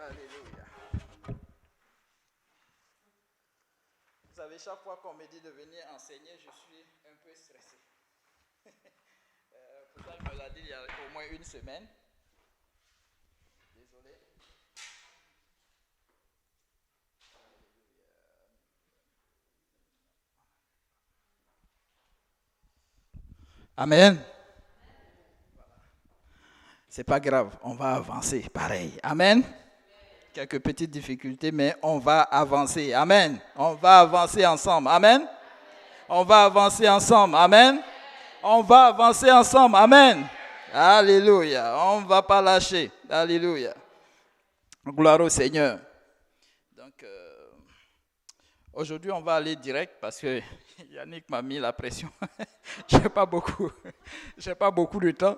Alléluia. Vous savez, chaque fois qu'on me dit de venir enseigner, je suis un peu stressé. Pourtant, il me l'a dit il y a au moins une semaine. Désolé. Amen. C'est pas grave, on va avancer pareil. Amen. Quelques petites difficultés, mais on va avancer. Amen. On va avancer ensemble. Amen. On va avancer ensemble. Amen. On va avancer ensemble. Amen. Alléluia. On ne va pas lâcher. Alléluia. Gloire au Seigneur. Donc, aujourd'hui, on va aller direct parce que Yannick m'a mis la pression. Je n'ai pas beaucoup de temps.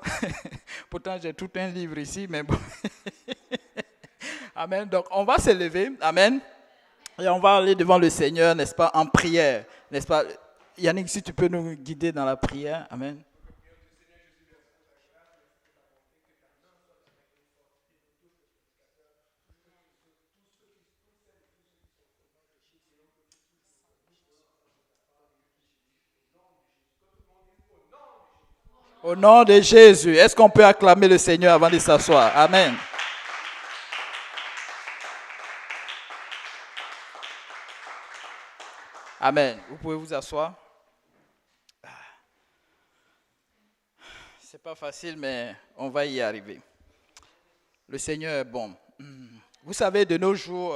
Pourtant, j'ai tout un livre ici, mais bon. Amen. Donc, on va se lever. Amen. Et on va aller devant le Seigneur, n'est-ce pas, en prière. N'est-ce pas? Yannick, si tu peux nous guider dans la prière. Amen. Au nom de Jésus, est-ce qu'on peut acclamer le Seigneur avant de s'asseoir? Amen. Amen. Vous pouvez vous asseoir. C'est pas facile, mais on va y arriver. Le Seigneur est bon. Vous savez, de nos jours,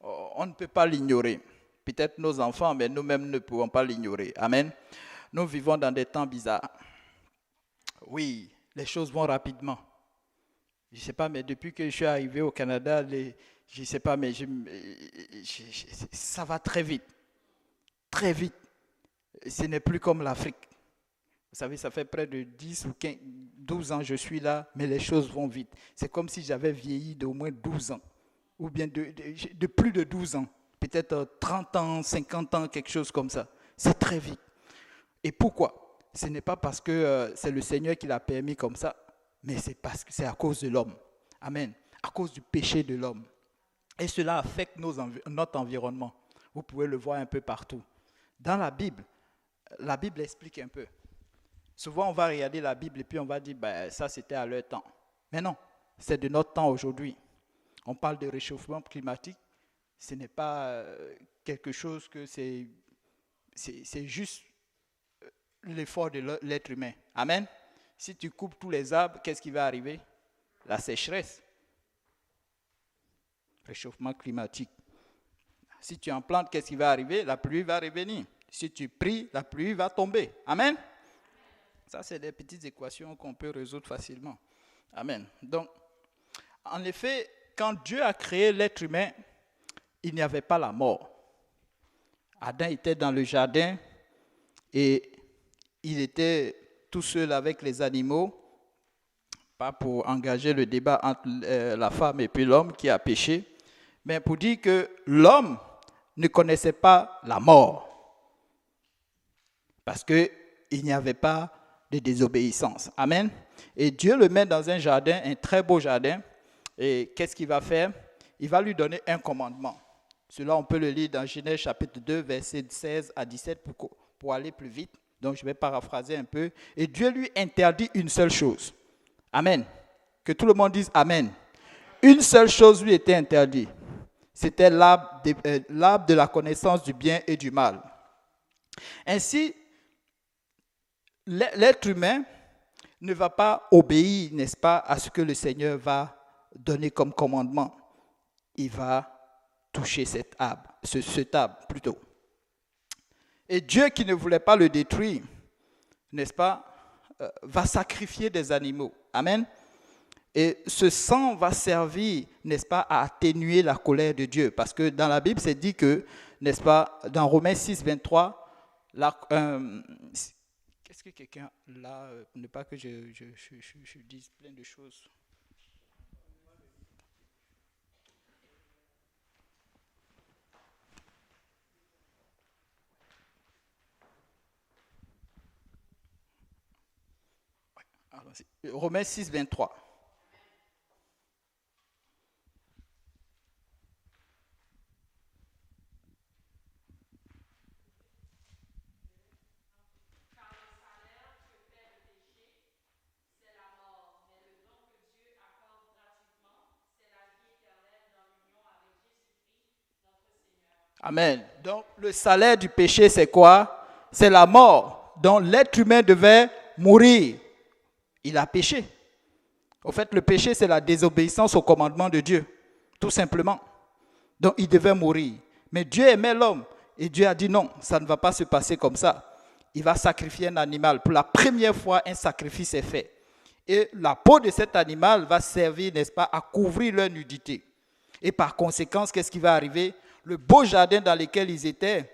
on ne peut pas l'ignorer. Peut-être nos enfants, mais nous-mêmes ne pouvons pas l'ignorer. Amen. Nous vivons dans des temps bizarres. Oui, les choses vont rapidement. Je ne sais pas, mais depuis que je suis arrivé au Canada, je ne sais pas, mais ça va très vite. Très vite. Ce n'est plus comme l'Afrique. Vous savez, ça fait près de 10 ou 15, 12 ans que je suis là, mais les choses vont vite. C'est comme si j'avais vieilli d'au moins 12 ans, ou bien de plus de 12 ans. Peut-être 30 ans, 50 ans, quelque chose comme ça. C'est très vite. Et pourquoi? Ce n'est pas parce que c'est le Seigneur qui l'a permis comme ça, mais c'est parce que c'est à cause de l'homme. Amen. À cause du péché de l'homme. Et cela affecte notre environnement. Vous pouvez le voir un peu partout. Dans la Bible explique un peu. Souvent, on va regarder la Bible et puis on va dire, ça c'était à leur temps. Mais non, c'est de notre temps aujourd'hui. On parle de réchauffement climatique. Ce n'est pas quelque chose que c'est juste l'effort de l'être humain. Amen. Si tu coupes tous les arbres, qu'est-ce qui va arriver? La sécheresse. Réchauffement climatique. Si tu en plantes, qu'est-ce qui va arriver? La pluie va revenir. Si tu pries, la pluie va tomber. Amen. Ça, c'est des petites équations qu'on peut résoudre facilement. Amen. Donc, en effet, quand Dieu a créé l'être humain, il n'y avait pas la mort. Adam était dans le jardin et il était tout seul avec les animaux, pas pour engager le débat entre la femme et puis l'homme qui a péché, mais pour dire que l'homme ne connaissait pas la mort parce qu'il n'y avait pas de désobéissance. Amen. Et Dieu le met dans un jardin, un très beau jardin, et qu'est-ce qu'il va faire? Il va lui donner un commandement. Cela, on peut le lire dans Genèse chapitre 2, versets 16 à 17 pour aller plus vite. Donc, je vais paraphraser un peu. Et Dieu lui interdit une seule chose. Amen. Que tout le monde dise Amen. Une seule chose lui était interdite. C'était l'arbre de la connaissance du bien et du mal. Ainsi, l'être humain ne va pas obéir, n'est-ce pas, à ce que le Seigneur va donner comme commandement. Il va toucher cet arbre plutôt. Et Dieu qui ne voulait pas le détruire, n'est-ce pas, va sacrifier des animaux. Amen. Et ce sang va servir, n'est-ce pas, à atténuer la colère de Dieu. Parce que dans la Bible, c'est dit que, n'est-ce pas, dans Romains 6, 23, qu'est-ce que quelqu'un là, ne pas que je dise plein de choses. Romains 6, 23. Amen. Donc, le salaire du péché, c'est quoi? C'est la mort. Donc, l'être humain devait mourir. Il a péché. Au fait, le péché, c'est la désobéissance au commandement de Dieu, tout simplement. Donc, il devait mourir. Mais Dieu aimait l'homme. Et Dieu a dit non, ça ne va pas se passer comme ça. Il va sacrifier un animal. Pour la première fois, un sacrifice est fait. Et la peau de cet animal va servir, n'est-ce pas, à couvrir leur nudité. Et par conséquent, qu'est-ce qui va arriver? Le beau jardin dans lequel ils étaient,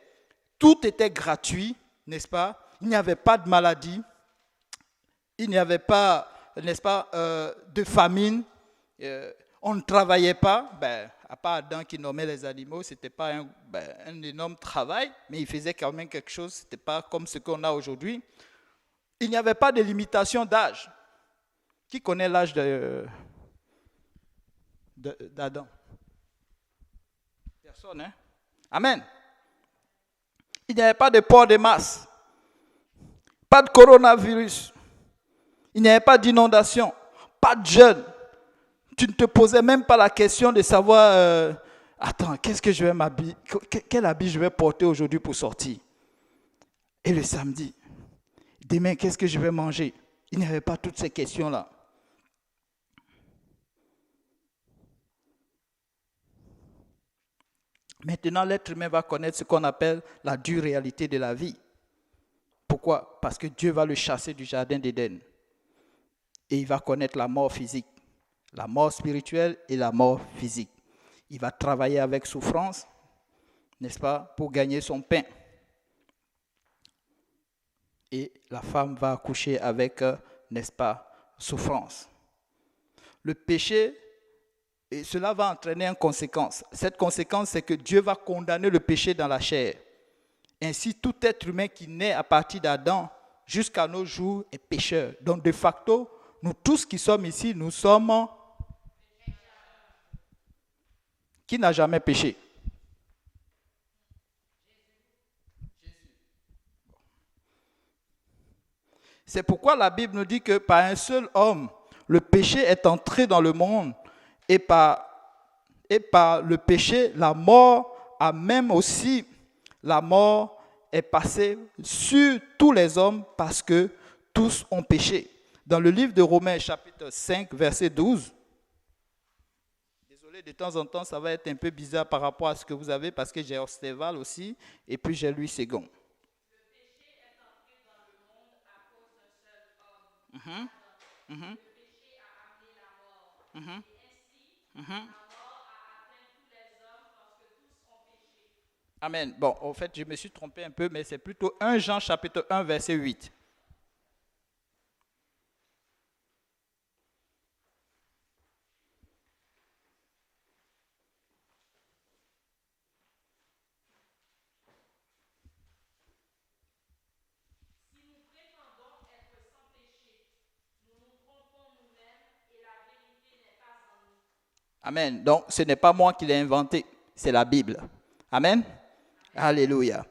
tout était gratuit, n'est-ce pas? Il n'y avait pas de maladie, il n'y avait pas, n'est-ce pas, de famine, on ne travaillait pas, à part Adam qui nommait les animaux, ce n'était pas un énorme travail, mais il faisait quand même quelque chose, ce n'était pas comme ce qu'on a aujourd'hui. Il n'y avait pas de limitation d'âge. Qui connaît l'âge d'Adam? Personne, hein? Amen. Il n'y avait pas de port de masse, pas de coronavirus, il n'y avait pas d'inondation, pas de jeûne. Tu ne te posais même pas la question de savoir, attends, qu'est-ce que je vais m'habiller, quel habit je vais porter aujourd'hui pour sortir? Et le samedi, demain, qu'est-ce que je vais manger? Il n'y avait pas toutes ces questions-là. Maintenant, l'être humain va connaître ce qu'on appelle la dure réalité de la vie. Pourquoi? Parce que Dieu va le chasser du jardin d'Éden. Et il va connaître la mort physique, la mort spirituelle et la mort physique. Il va travailler avec souffrance, n'est-ce pas, pour gagner son pain. Et la femme va accoucher avec, n'est-ce pas, souffrance. Le péché, et cela va entraîner une conséquence. Cette conséquence, c'est que Dieu va condamner le péché dans la chair. Ainsi, tout être humain qui naît à partir d'Adam jusqu'à nos jours est pécheur. Donc, de facto, nous tous qui sommes ici, nous sommes... Qui n'a jamais péché? C'est pourquoi la Bible nous dit que par un seul homme, le péché est entré dans le monde et par le péché, la mort a même aussi, la mort est passée sur tous les hommes parce que tous ont péché. Dans le livre de Romains, chapitre 5, verset 12, désolé, de temps en temps, ça va être un peu bizarre par rapport à ce que vous avez parce que j'ai Orsteval aussi et puis j'ai Louis Ségon. Mm-hmm. Mm-hmm. Le péché a amené la mort. Mm-hmm. Et ainsi, la mort a atteint tous les hommes parce que tous ont péché. Amen. Bon, en fait, je me suis trompé un peu, mais c'est plutôt 1 Jean chapitre 1, verset 8. Amen. Donc, ce n'est pas moi qui l'ai inventé, c'est la Bible. Amen. Alléluia.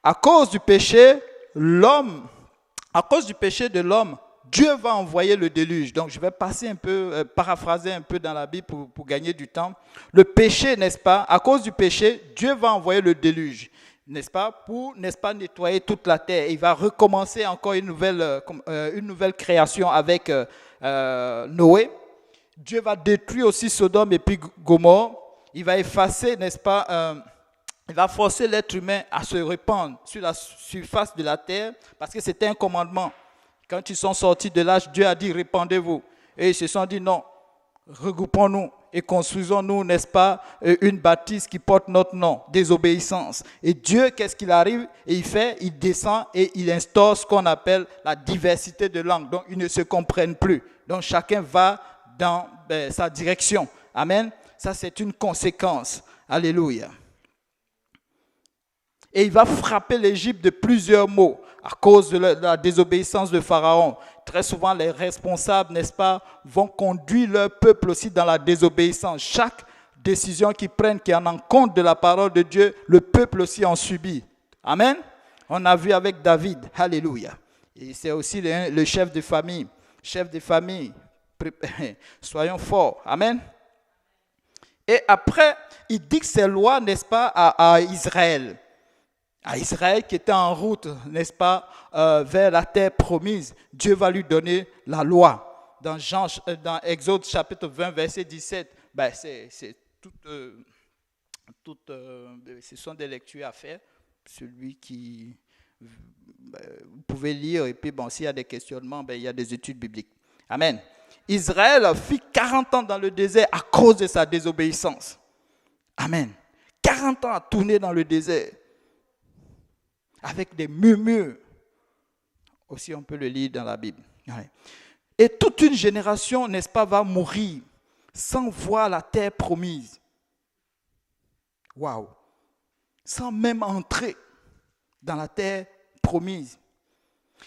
À cause du péché de l'homme, Dieu va envoyer le déluge. Donc, je vais passer un peu, paraphraser un peu dans la Bible pour gagner du temps. Le péché, n'est-ce pas? À cause du péché, Dieu va envoyer le déluge, n'est-ce pas? Pour, n'est-ce pas, nettoyer toute la terre. Il va recommencer encore une nouvelle création avec Noé. Dieu va détruire aussi Sodome et puis Gomorrhe. Il va effacer, n'est-ce pas, il va forcer l'être humain à se répandre sur la surface de la terre parce que c'était un commandement. Quand ils sont sortis de l'âge, Dieu a dit répandez-vous. Et ils se sont dit non, regroupons-nous et construisons-nous, n'est-ce pas, une bâtisse qui porte notre nom, désobéissance. Et Dieu, qu'est-ce qu'il arrive et il fait? Il descend et il instaure ce qu'on appelle la diversité de langues. Donc ils ne se comprennent plus. Donc chacun va dans sa direction. Amen. Ça, c'est une conséquence. Alléluia. Et il va frapper l'Égypte de plusieurs maux à cause de la désobéissance de Pharaon. Très souvent, les responsables, n'est-ce pas, vont conduire leur peuple aussi dans la désobéissance. Chaque décision qu'ils prennent qui est en compte de la parole de Dieu, le peuple aussi en subit. Amen. On a vu avec David. Alléluia. Et c'est aussi le chef de famille. Chef de famille. Soyons forts. Amen. Et après, il dicte ses lois, n'est-ce pas, à Israël. À Israël qui était en route, n'est-ce pas, vers la terre promise. Dieu va lui donner la loi. Dans Exode chapitre 20, verset 17, ce sont des lectures à faire. Celui qui... vous pouvez lire et puis s'il y a des questionnements, il y a des études bibliques. Amen. Israël fit 40 ans dans le désert à cause de sa désobéissance. Amen. 40 ans à tourner dans le désert avec des murmures. Aussi, on peut le lire dans la Bible. Ouais. Et toute une génération, n'est-ce pas, va mourir sans voir la terre promise. Waouh! Sans même entrer dans la terre promise.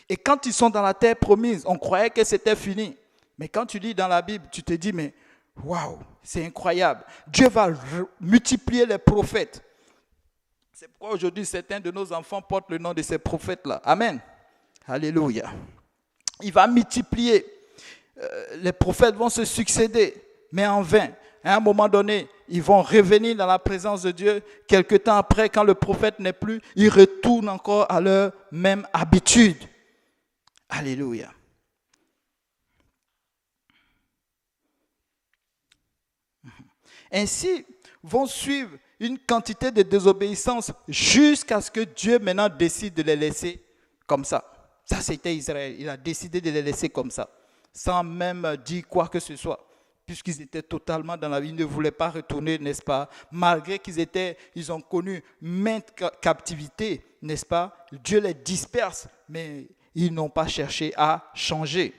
Et quand ils sont dans la terre promise, on croyait que c'était fini. Mais quand tu lis dans la Bible, tu te dis, mais waouh, c'est incroyable. Dieu va multiplier les prophètes. C'est pourquoi aujourd'hui, certains de nos enfants portent le nom de ces prophètes-là. Amen. Alléluia. Il va multiplier. Les prophètes vont se succéder, mais en vain. À un moment donné, ils vont revenir dans la présence de Dieu. Quelque temps après, quand le prophète n'est plus, ils retournent encore à leur même habitude. Alléluia. Ainsi, vont suivre une quantité de désobéissance jusqu'à ce que Dieu maintenant décide de les laisser comme ça. Ça, c'était Israël. Il a décidé de les laisser comme ça, sans même dire quoi que ce soit, puisqu'ils étaient totalement dans la vie. Ils ne voulaient pas retourner, n'est-ce pas? Malgré ils ont connu maintes captivités, n'est-ce pas? Dieu les disperse, mais ils n'ont pas cherché à changer.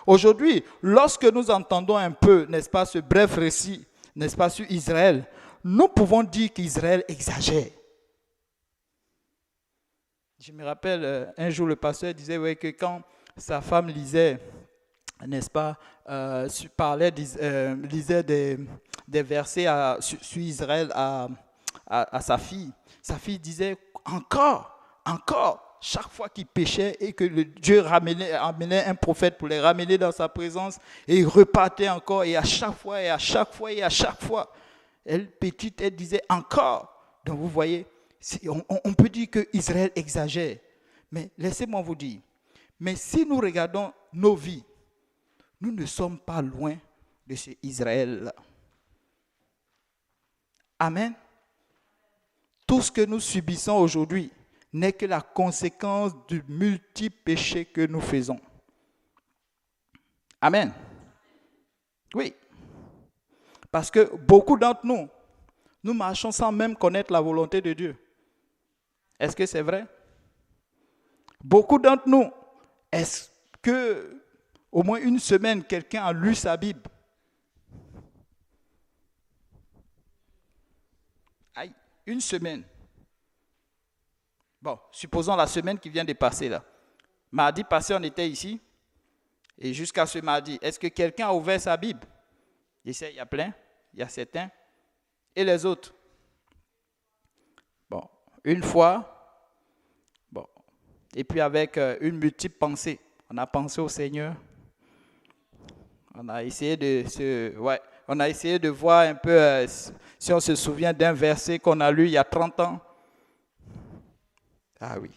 Aujourd'hui, lorsque nous entendons un peu, n'est-ce pas, ce bref récit, n'est-ce pas, sur Israël, nous pouvons dire qu'Israël exagère. Je me rappelle, un jour, le pasteur disait que quand sa femme lisait, n'est-ce pas, lisait des versets sur Israël à sa fille disait encore, chaque fois qu'il péchait et que Dieu amenait un prophète pour les ramener dans sa présence, et il repartait encore, et à chaque fois, elle, petite, elle disait encore. Donc vous voyez, on peut dire que Israël exagère. Mais laissez-moi vous dire, mais si nous regardons nos vies, nous ne sommes pas loin de ce Israël-là. Amen. Tout ce que nous subissons aujourd'hui n'est que la conséquence du multiple péché que nous faisons. Amen. Oui. Parce que beaucoup d'entre nous marchons sans même connaître la volonté de Dieu. Est-ce que c'est vrai? Beaucoup d'entre nous, est-ce que au moins une semaine, quelqu'un a lu sa Bible? Aïe, une semaine. Bon, supposons la semaine qui vient de passer là. Mardi passé, on était ici. Et jusqu'à ce mardi, est-ce que quelqu'un a ouvert sa Bible? Il y a plein, il y a certains. Et les autres? Bon, une fois. Bon. Et puis avec une multiple pensée. On a pensé au Seigneur. On a essayé de voir un peu si on se souvient d'un verset qu'on a lu il y a 30 ans. Ah oui.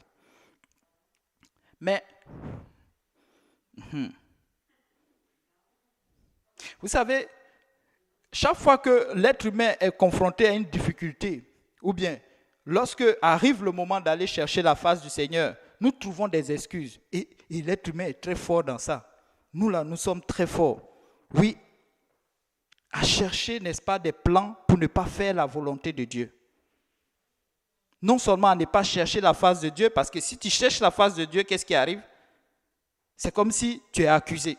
Mais, vous savez, chaque fois que l'être humain est confronté à une difficulté, ou bien lorsque arrive le moment d'aller chercher la face du Seigneur, nous trouvons des excuses. Et l'être humain est très fort dans ça. Nous là, nous sommes très forts. Oui, à chercher, n'est-ce pas, des plans pour ne pas faire la volonté de Dieu. Non seulement à ne pas chercher la face de Dieu, parce que si tu cherches la face de Dieu, qu'est-ce qui arrive? C'est comme si tu es accusé.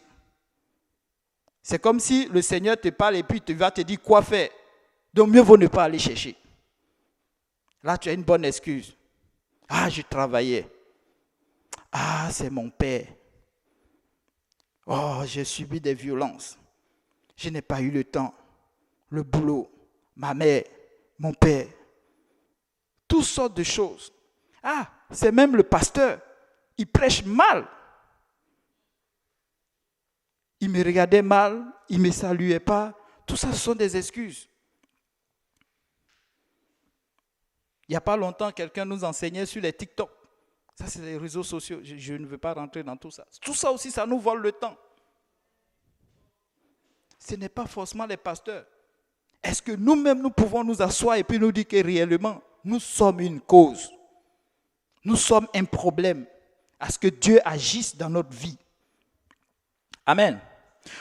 C'est comme si le Seigneur te parle et puis il va te dire quoi faire. Donc mieux vaut ne pas aller chercher. Là, tu as une bonne excuse. Ah, je travaillais. Ah, c'est mon père. Oh, j'ai subi des violences. Je n'ai pas eu le temps. Le boulot, ma mère, mon père. Toutes sortes de choses. Ah, c'est même le pasteur. Il prêche mal. Il me regardait mal, il ne me saluait pas. Tout ça, ce sont des excuses. Il n'y a pas longtemps, quelqu'un nous enseignait sur les TikTok. Ça, c'est les réseaux sociaux. Je ne veux pas rentrer dans tout ça. Tout ça aussi, ça nous vole le temps. Ce n'est pas forcément les pasteurs. Est-ce que nous-mêmes, nous pouvons nous asseoir et puis nous dire que réellement, nous sommes une cause. Nous sommes un problème à ce que Dieu agisse dans notre vie. Amen.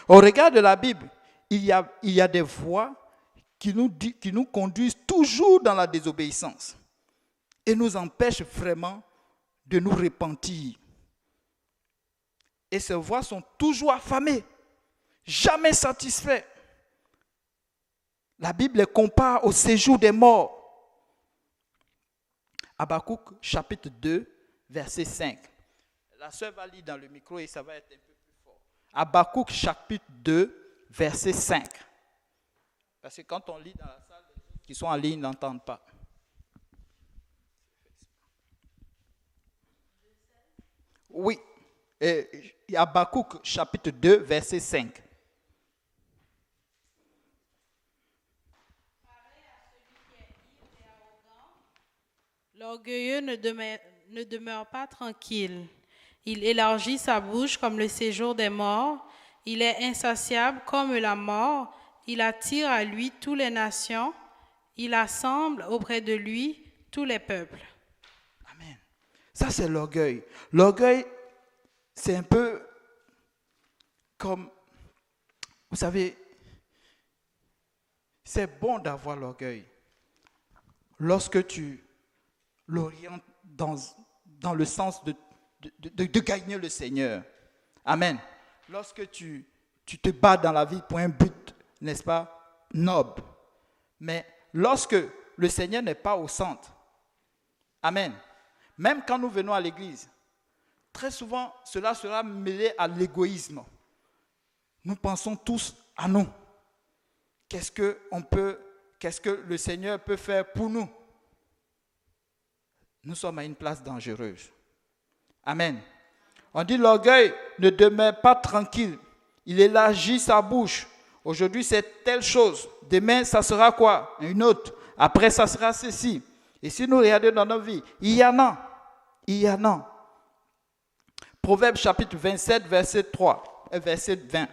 Au regard de la Bible, il y a des voies qui nous conduisent toujours dans la désobéissance et nous empêchent vraiment de nous repentir. Et ces voies sont toujours affamées, jamais satisfaites. La Bible les compare au séjour des morts. Habakkuk chapitre 2, verset 5. La sœur va lire dans le micro et ça va être un peu plus fort. Habakkuk chapitre 2, verset 5. Parce que quand on lit dans la salle, les gens qui sont en ligne n'entendent pas. Oui. Habakkuk chapitre 2, verset 5. L'orgueilleux ne demeure pas tranquille. Il élargit sa bouche comme le séjour des morts. Il est insatiable comme la mort. Il attire à lui toutes les nations. Il assemble auprès de lui tous les peuples. Amen. Ça, c'est l'orgueil. L'orgueil, c'est un peu comme, vous savez, c'est bon d'avoir l'orgueil. Lorsque tu l'orientes dans le sens de gagner le Seigneur. Amen. Lorsque tu te bats dans la vie pour un but, n'est-ce pas, noble. Mais lorsque le Seigneur n'est pas au centre, amen. Même quand nous venons à l'église, très souvent, cela sera mêlé à l'égoïsme. Nous pensons tous à nous. Qu'est-ce que le Seigneur peut faire pour nous? Nous sommes à une place dangereuse. Amen. On dit l'orgueil ne demeure pas tranquille. Il élargit sa bouche. Aujourd'hui, c'est telle chose. Demain, ça sera quoi? Une autre. Après, ça sera ceci. Et si nous regardons dans nos vies, il y en a. Proverbe chapitre 27, verset 3, verset 20.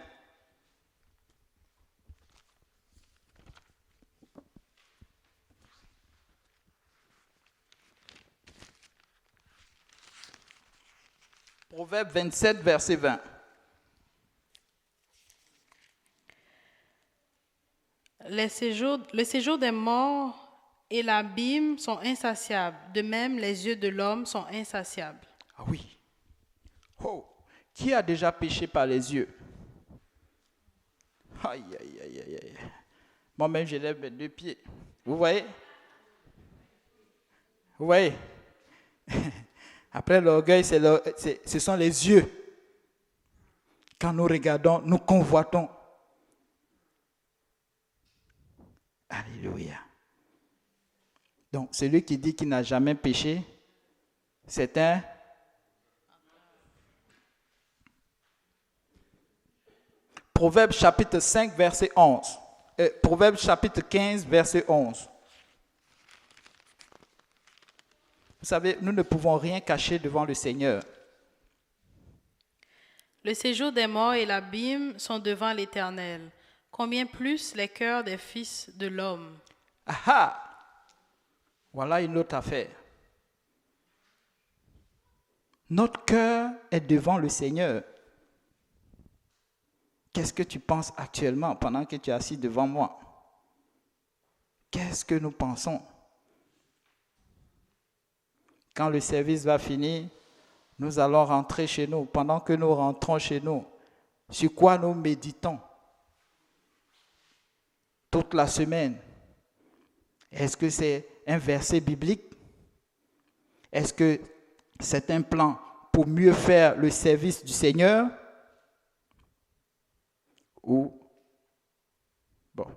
Proverbe 27, verset 20. Le séjour des morts et l'abîme sont insatiables. De même, les yeux de l'homme sont insatiables. Ah oui. Oh, qui a déjà péché par les yeux? Aïe, aïe, aïe, aïe, aïe. Moi-même, je lève mes deux pieds. Vous voyez? Vous voyez? Après, l'orgueil, ce sont les yeux. Quand nous regardons, nous convoitons. Alléluia. Donc, celui qui dit qu'il n'a jamais péché, c'est un... Proverbe chapitre 5, verset 11. Proverbe chapitre 15, verset 11. Vous savez, nous ne pouvons rien cacher devant le Seigneur. Le séjour des morts et l'abîme sont devant l'Éternel. Combien plus les cœurs des fils de l'homme? Ah ah! Voilà une autre affaire. Notre cœur est devant le Seigneur. Qu'est-ce que tu penses actuellement pendant que tu es assis devant moi? Qu'est-ce que nous pensons? Quand le service va finir, nous allons rentrer chez nous. Pendant que nous rentrons chez nous, sur quoi nous méditons toute la semaine? Est-ce que c'est un verset biblique? Est-ce que c'est un plan pour mieux faire le service du Seigneur? Ou, bon,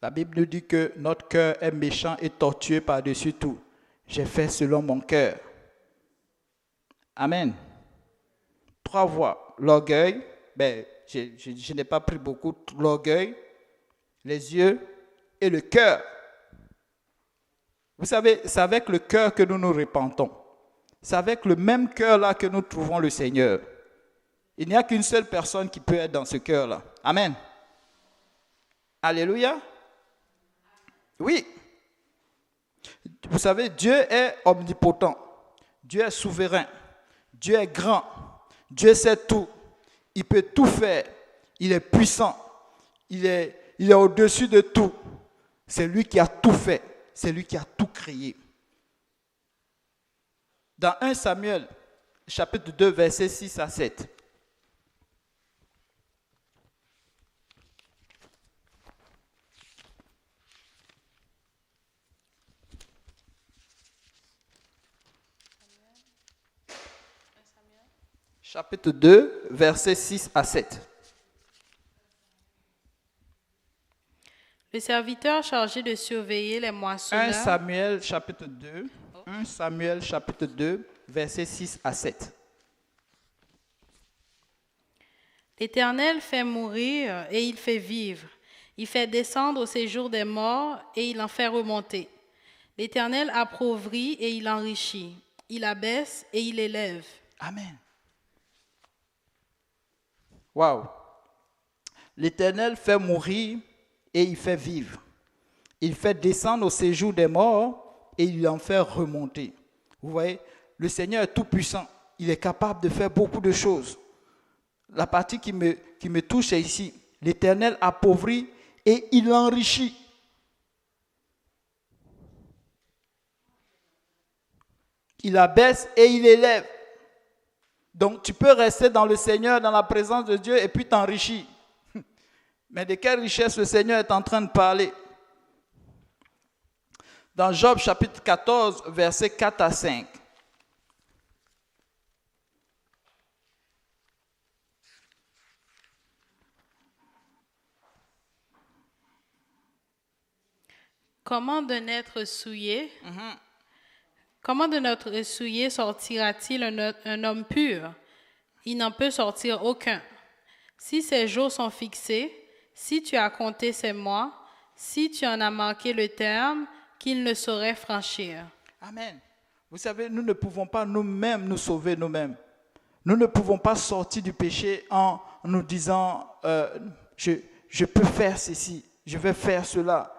la Bible nous dit que notre cœur est méchant et tortueux par-dessus tout. J'ai fait selon mon cœur. Amen. 3 voies. L'orgueil, je n'ai pas pris beaucoup. L'orgueil, les yeux et le cœur. Vous savez, c'est avec le cœur que nous nous repentons. C'est avec le même cœur-là que nous trouvons le Seigneur. Il n'y a qu'une seule personne qui peut être dans ce cœur-là. Amen. Alléluia. Oui. Vous savez, Dieu est omnipotent. Dieu est souverain. Dieu est grand. Dieu sait tout. Il peut tout faire. Il est puissant. Il est au-dessus de tout. C'est lui qui a tout fait. C'est lui qui a tout créé. Dans 1 Samuel, chapitre 2, versets 6 à 7. Chapitre 2, versets 6 à 7. Le serviteur chargé de surveiller les 1 moissonneurs. Samuel, chapitre 2. 1 Samuel, chapitre 2, versets 6 à 7. L'Éternel fait mourir et il fait vivre. Il fait descendre au séjour des morts et il en fait remonter. L'Éternel appauvrit et il enrichit. Il abaisse et il élève. Amen. Waouh. L'Éternel fait mourir et il fait vivre. Il fait descendre au séjour des morts et il en fait remonter. Vous voyez, le Seigneur est tout puissant. Il est capable de faire beaucoup de choses. La partie qui me touche est ici. L'Éternel appauvrit et il enrichit. Il abaisse et il élève. Donc tu peux rester dans le Seigneur, dans la présence de Dieu et puis t'enrichir. Mais de quelle richesse le Seigneur est en train de parler? Dans Job chapitre 14, versets 4 à 5. Comment de notre souillé, comment de notre souillé sortira-t-il un homme pur? Il n'en peut sortir aucun. Si ses jours sont fixés, si tu as compté ses mois, si tu en as marqué le terme, qu'il ne saurait franchir. Amen. Vous savez, nous ne pouvons pas nous-mêmes nous sauver nous-mêmes. Nous ne pouvons pas sortir du péché en nous disant je peux faire ceci, je vais faire cela.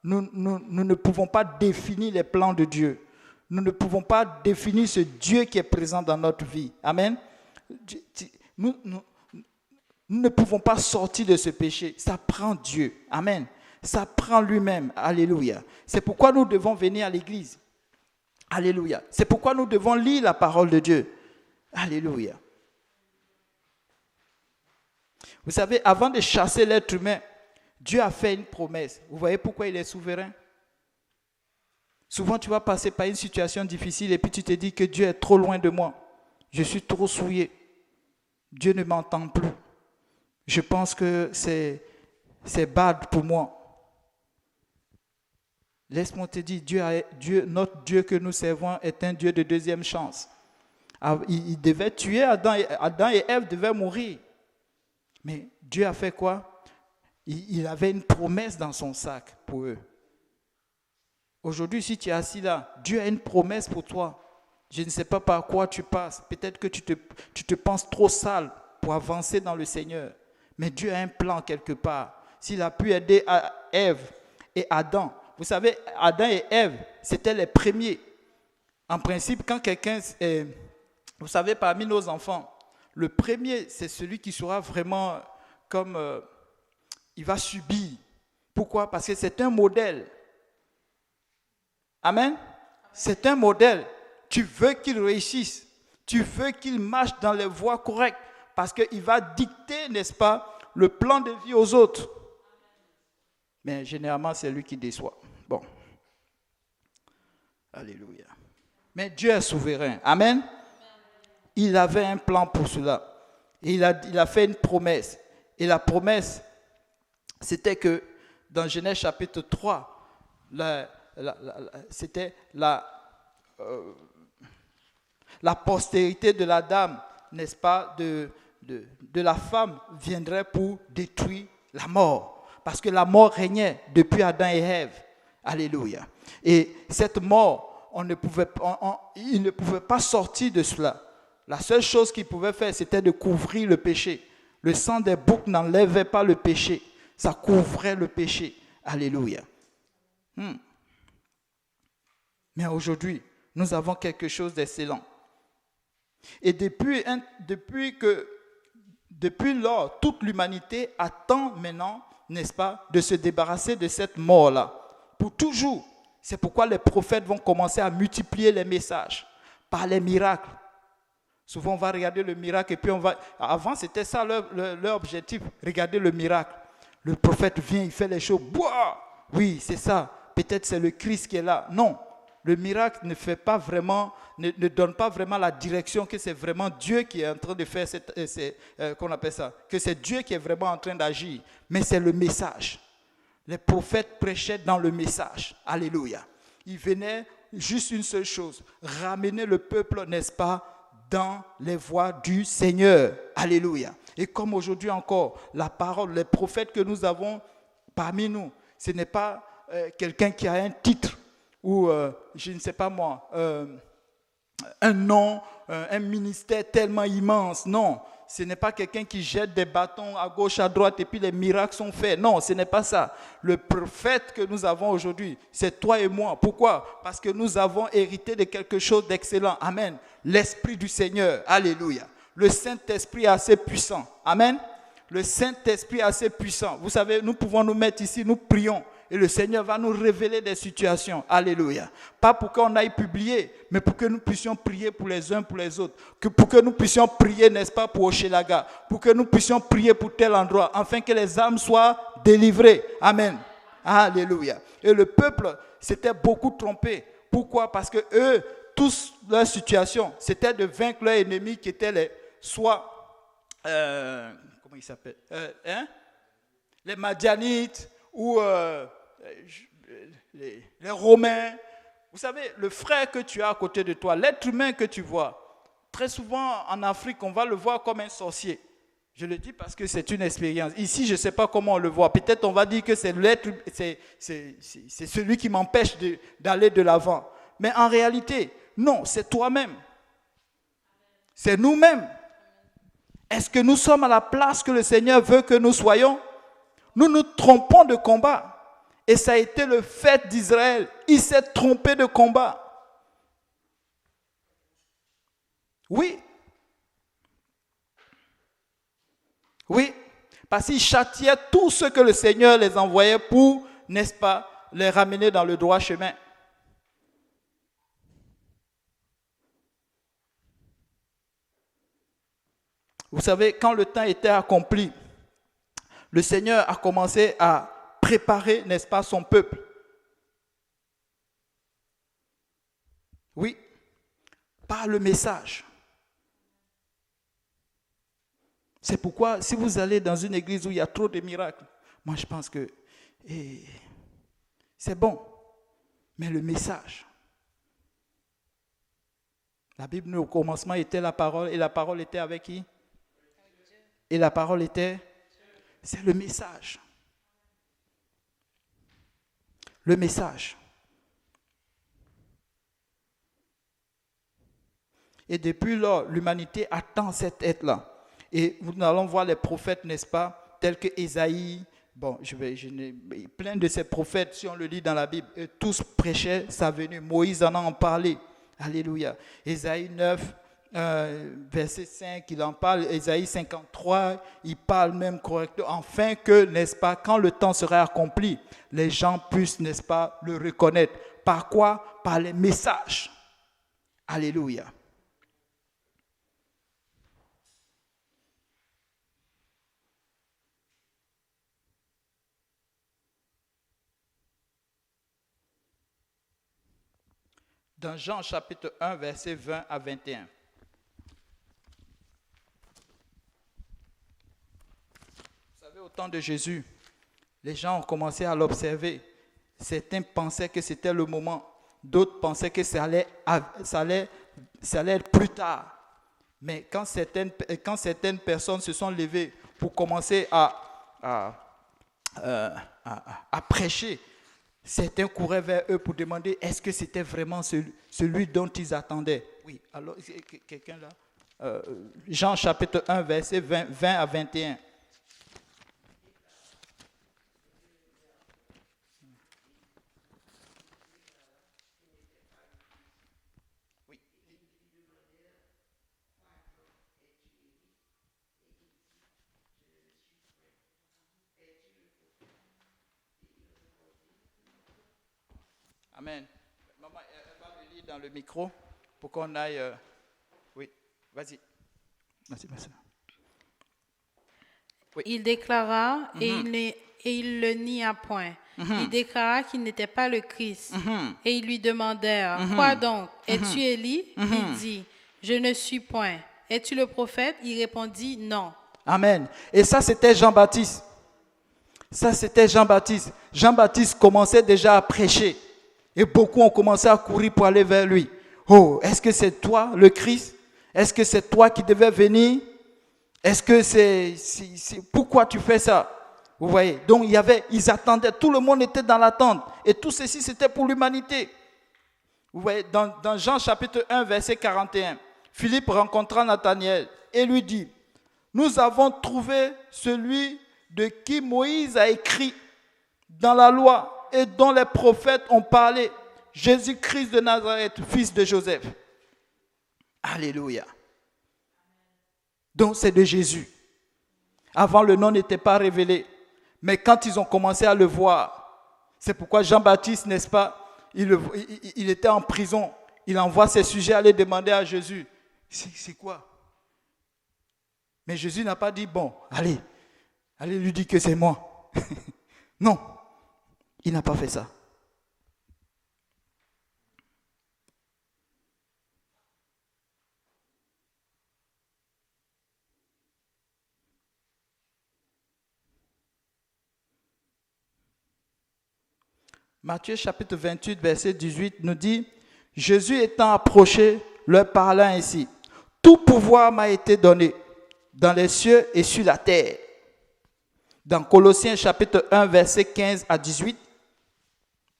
Nous ne pouvons pas définir les plans de Dieu. Nous ne pouvons pas définir ce Dieu qui est présent dans notre vie. Amen. Nous ne pouvons pas sortir de ce péché. Ça prend Dieu. Amen. Ça prend lui-même. Alléluia. C'est pourquoi nous devons venir à l'église. Alléluia. C'est pourquoi nous devons lire la parole de Dieu. Alléluia. Vous savez, avant de chasser l'être humain, Dieu a fait une promesse. Vous voyez pourquoi il est souverain? Souvent, tu vas passer par une situation difficile et puis tu te dis que Dieu est trop loin de moi. Je suis trop souillé. Dieu ne m'entend plus. Je pense que c'est bad pour moi. Laisse-moi te dire, notre Dieu que nous servons est un Dieu de deuxième chance. Il devait tuer Adam et Ève devaient mourir. Mais Dieu a fait quoi? Il avait une promesse dans son sac pour eux. Aujourd'hui, si tu es assis là, Dieu a une promesse pour toi. Je ne sais pas par quoi tu passes. Peut-être que tu te penses trop sale pour avancer dans le Seigneur. Mais Dieu a un plan quelque part. S'il a pu aider Ève et Adam. Vous savez, Adam et Ève, c'était les premiers. En principe, quand quelqu'un, vous savez, parmi nos enfants, le premier, c'est celui qui sera vraiment comme, il va subir. Pourquoi? Parce que c'est un modèle. Amen. C'est un modèle. Tu veux qu'il réussisse. Tu veux qu'il marche dans les voies correctes. Parce qu'il va dicter, n'est-ce pas, le plan de vie aux autres. Mais généralement, c'est lui qui déçoit. Bon. Alléluia. Mais Dieu est souverain. Amen. Il avait un plan pour cela. Et il a fait une promesse. Et la promesse, c'était que dans Genèse chapitre 3, c'était la postérité de la dame, n'est-ce pas, de la femme viendrait pour détruire la mort. Parce que la mort régnait depuis Adam et Ève. Alléluia. Et cette mort, il ne pouvait pas sortir de cela. La seule chose qu'il pouvait faire, c'était de couvrir le péché. Le sang des boucs n'enlevait pas le péché. Ça couvrait le péché. Alléluia. Mais aujourd'hui, nous avons quelque chose d'excellent. Et depuis lors, toute l'humanité attend maintenant, n'est-ce pas, de se débarrasser de cette mort-là. Pour toujours. C'est pourquoi les prophètes vont commencer à multiplier les messages par les miracles. Souvent, on va regarder le miracle et puis on va... Avant, c'était ça leur objectif, regarder le miracle. Le prophète vient, il fait les choses. Boah! Oui, c'est ça. Peut-être c'est le Christ qui est là. Non. Le miracle ne donne pas vraiment la direction que c'est vraiment Dieu qui est en train de faire qu'on appelle ça, que c'est Dieu qui est vraiment en train d'agir. Mais c'est le message. Les prophètes prêchaient dans le message. Alléluia. Ils venaient juste une seule chose, ramener le peuple, n'est-ce pas, dans les voies du Seigneur. Alléluia. Et comme aujourd'hui encore, la parole, les prophètes que nous avons parmi nous, ce n'est pas quelqu'un qui a un titre ou, je ne sais pas moi, un nom, un ministère tellement immense. Non, ce n'est pas quelqu'un qui jette des bâtons à gauche, à droite et puis les miracles sont faits. Non, ce n'est pas ça. Le prophète que nous avons aujourd'hui, c'est toi et moi. Pourquoi? Parce que nous avons hérité de quelque chose d'excellent. Amen. L'Esprit du Seigneur. Alléluia. Le Saint-Esprit est assez puissant. Amen. Le Saint-Esprit est assez puissant. Vous savez, nous pouvons nous mettre ici, nous prions. Et le Seigneur va nous révéler des situations. Alléluia. Pas pour qu'on aille publier, mais pour que nous puissions prier pour les uns, pour les autres. Pour que nous puissions prier, n'est-ce pas, pour Hochelaga. Pour que nous puissions prier pour tel endroit, afin que les âmes soient délivrées. Amen. Alléluia. Et le peuple s'était beaucoup trompé. Pourquoi? Parce que eux, tous leur situation, c'était de vaincre leurs ennemis qui étaient comment ils s'appellent? Les Madianites ou les Romains. Vous savez, le frère que tu as à côté de toi, l'être humain que tu vois, très souvent en Afrique, on va le voir comme un sorcier. Je le dis parce que c'est une expérience. Ici, je ne sais pas comment on le voit. Peut-être on va dire que c'est celui qui m'empêche d'aller de l'avant. Mais en réalité, non, c'est toi-même. C'est nous-mêmes. Est-ce que nous sommes à la place que le Seigneur veut que nous soyons? Nous nous trompons de combat. Et ça a été le fait d'Israël. Il s'est trompé de combat. Oui. Oui. Parce qu'ils châtiaient tous ceux que le Seigneur les envoyait pour, n'est-ce pas, les ramener dans le droit chemin. Vous savez, quand le temps était accompli, le Seigneur a commencé à préparer, n'est-ce pas, son peuple. Oui, par le message. C'est pourquoi, si vous allez dans une église où il y a trop de miracles, moi je pense que c'est bon, mais le message. La Bible, au commencement, était la parole, et la parole était avec qui? Et la parole était... C'est le message. Le message. Et depuis lors, l'humanité attend cet être-là. Et nous allons voir les prophètes, n'est-ce pas, tels que Ésaïe. Bon, plein de ces prophètes, si on le lit dans la Bible, tous prêchaient sa venue. Moïse en a parlé. Alléluia. Ésaïe 9, verset 5, il en parle. Ésaïe 53, il parle même correctement. Afin que, n'est-ce pas, quand le temps sera accompli, les gens puissent, n'est-ce pas, le reconnaître. Par quoi? Par les messages. Alléluia. Dans Jean chapitre 1, verset 20 à 21. Vous savez, au temps de Jésus, les gens ont commencé à l'observer. Certains pensaient que c'était le moment. D'autres pensaient que ça allait être plus tard. Mais quand certaines personnes se sont levées pour commencer à prêcher, certains couraient vers eux pour demander est-ce que c'était vraiment celui dont ils attendaient. Oui, alors, quelqu'un là Jean chapitre 1, verset 20 à 21. Amen. Maman, elle va le lire dans le micro pour qu'on aille. Oui, vas-y. Merci, merci. Oui. Il déclara, et il le nia point. Il déclara qu'il n'était pas le Christ. Et ils lui demandèrent, quoi donc? Es-tu Élie? Il dit, je ne suis point. Es-tu le prophète? Il répondit, non. Amen. Et ça, c'était Jean-Baptiste. Jean-Baptiste commençait déjà à prêcher. Et beaucoup ont commencé à courir pour aller vers lui. Oh, est-ce que c'est toi le Christ? Est-ce que c'est toi qui devais venir? Est-ce que c'est pourquoi tu fais ça? Vous voyez? Donc ils attendaient, tout le monde était dans l'attente. Et tout ceci, c'était pour l'humanité. Vous voyez, dans Jean chapitre 1, verset 41, Philippe rencontra Nathanaël et lui dit, nous avons trouvé celui de qui Moïse a écrit dans la loi et dont les prophètes ont parlé, Jésus-Christ de Nazareth, fils de Joseph. Alléluia. Donc c'est de Jésus. Avant, le nom n'était pas révélé. Mais quand ils ont commencé à le voir, c'est pourquoi Jean-Baptiste, n'est-ce pas, il était en prison. Il envoie ses sujets aller demander à Jésus, c'est quoi? Mais Jésus n'a pas dit, bon, allez lui dire que c'est moi. Non, il n'a pas fait ça. Matthieu chapitre 28, verset 18 nous dit, Jésus étant approché, leur parla ainsi, tout pouvoir m'a été donné dans les cieux et sur la terre. Dans Colossiens chapitre 1, verset 15 à 18,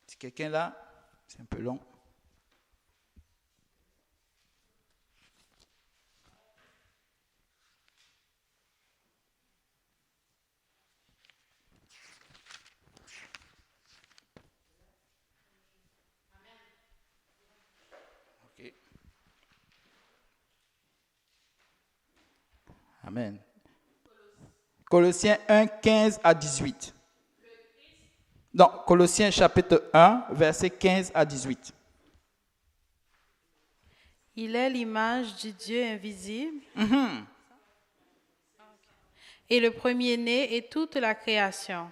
si quelqu'un là, c'est un peu long. Okay. Amen. Colossiens 1, 15 à 18. Non, Colossiens chapitre 1, verset 15 à 18. Il est l'image du Dieu invisible et le premier-né et toute la création.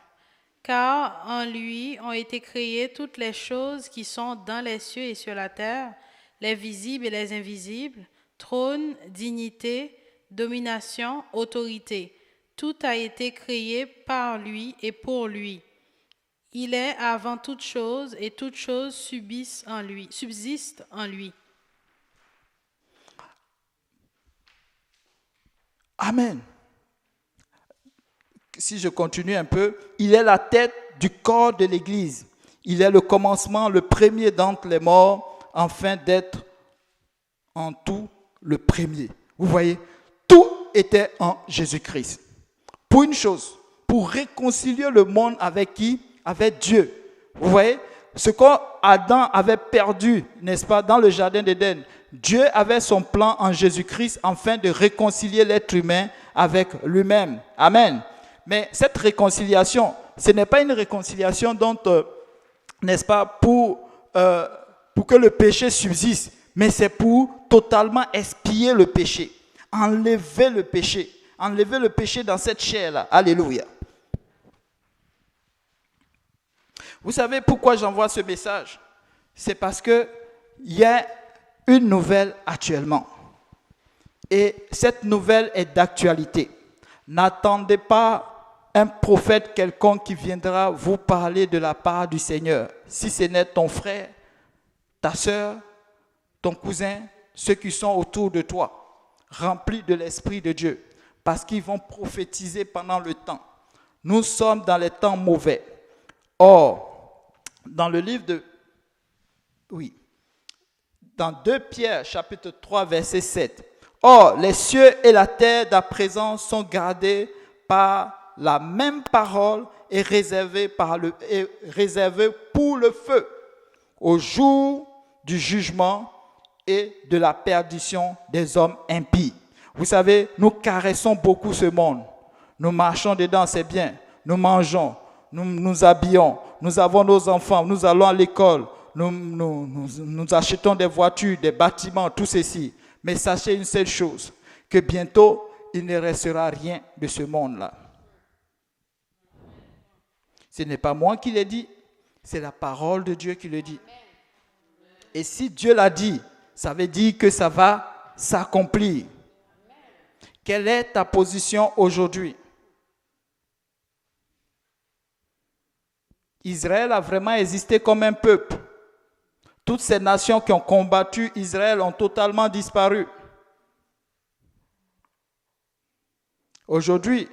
Car en lui ont été créées toutes les choses qui sont dans les cieux et sur la terre, les visibles et les invisibles, trône, dignité, domination, autorité. Tout a été créé par lui et pour lui. Il est avant toute chose et toute chose subsiste en lui. Amen. Si je continue un peu, il est la tête du corps de l'Église. Il est le commencement, le premier d'entre les morts, afin d'être en tout le premier. Vous voyez, tout était en Jésus-Christ. Pour une chose, pour réconcilier le monde avec qui? Avec Dieu. Vous voyez, ce qu'Adam avait perdu, n'est-ce pas, dans le jardin d'Éden, Dieu avait son plan en Jésus-Christ afin de réconcilier l'être humain avec lui-même. Amen. Mais cette réconciliation, ce n'est pas une réconciliation dont, n'est-ce pas, pour que le péché subsiste, mais c'est pour totalement expier le péché, enlever le péché dans cette chair-là. Alléluia. Vous savez pourquoi j'envoie ce message? C'est parce qu'il y a une nouvelle actuellement. Et cette nouvelle est d'actualité. N'attendez pas un prophète quelconque qui viendra vous parler de la part du Seigneur. Si ce n'est ton frère, ta soeur, ton cousin, ceux qui sont autour de toi, remplis de l'Esprit de Dieu, parce qu'ils vont prophétiser pendant le temps. Nous sommes dans les temps mauvais. Or, dans le livre de... Oui. Dans 2 Pierre, chapitre 3, verset 7. Or, les cieux et la terre d'à présent sont gardés par la même parole et réservés pour le feu, au jour du jugement et de la perdition des hommes impies. Vous savez, nous caressons beaucoup ce monde. Nous marchons dedans, c'est bien. Nous mangeons, nous nous habillons, nous avons nos enfants, nous allons à l'école, nous achetons des voitures, des bâtiments, tout ceci. Mais sachez une seule chose, que bientôt, il ne restera rien de ce monde-là. Ce n'est pas moi qui l'ai dit, c'est la parole de Dieu qui le dit. Et si Dieu l'a dit, ça veut dire que ça va s'accomplir. Quelle est ta position aujourd'hui? Israël a vraiment existé comme un peuple. Toutes ces nations qui ont combattu Israël ont totalement disparu. Aujourd'hui,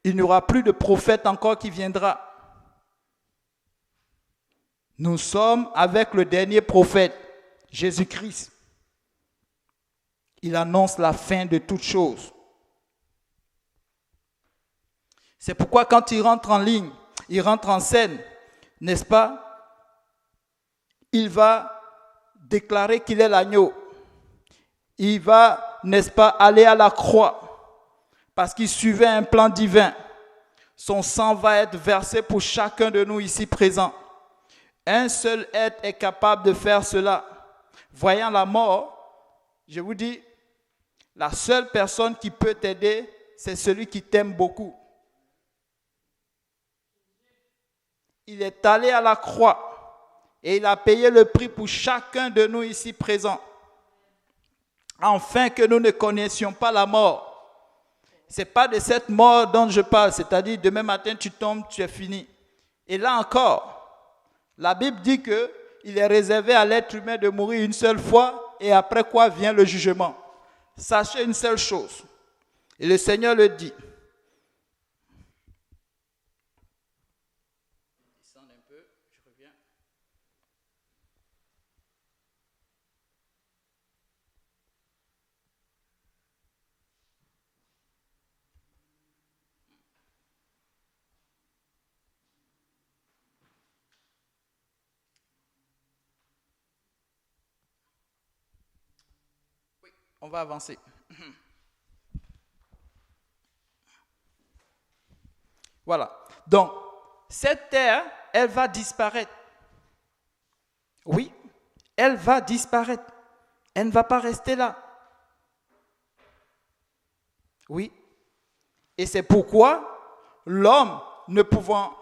il n'y aura plus de prophète encore qui viendra. Nous sommes avec le dernier prophète, Jésus-Christ. Il annonce la fin de toutes choses. C'est pourquoi quand il rentre en ligne, il rentre en scène, n'est-ce pas? Il va déclarer qu'il est l'agneau. Il va, n'est-ce pas, aller à la croix parce qu'il suivait un plan divin. Son sang va être versé pour chacun de nous ici présents. Un seul être est capable de faire cela. Voyant la mort, je vous dis, la seule personne qui peut t'aider, c'est celui qui t'aime beaucoup. Il est allé à la croix et il a payé le prix pour chacun de nous ici présents. Afin que nous ne connaissions pas la mort. Ce n'est pas de cette mort dont je parle, c'est-à-dire demain matin tu tombes, tu es fini. Et là encore, la Bible dit qu'il est réservé à l'être humain de mourir une seule fois et après quoi vient le jugement. Sachez une seule chose, et le Seigneur le dit. On va avancer. Voilà. Donc, cette terre, elle va disparaître. Oui, elle va disparaître. Elle ne va pas rester là. Oui. Et c'est pourquoi l'homme ne pouvant...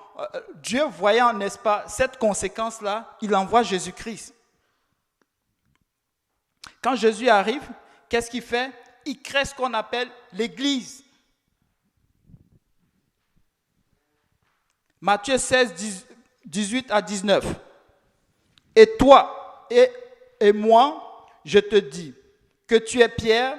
Dieu voyant, n'est-ce pas, cette conséquence-là, il envoie Jésus-Christ. Quand Jésus arrive, qu'est-ce qu'il fait? Il crée ce qu'on appelle l'Église. Matthieu 16, 18 à 19. Et toi et moi, je te dis que tu es Pierre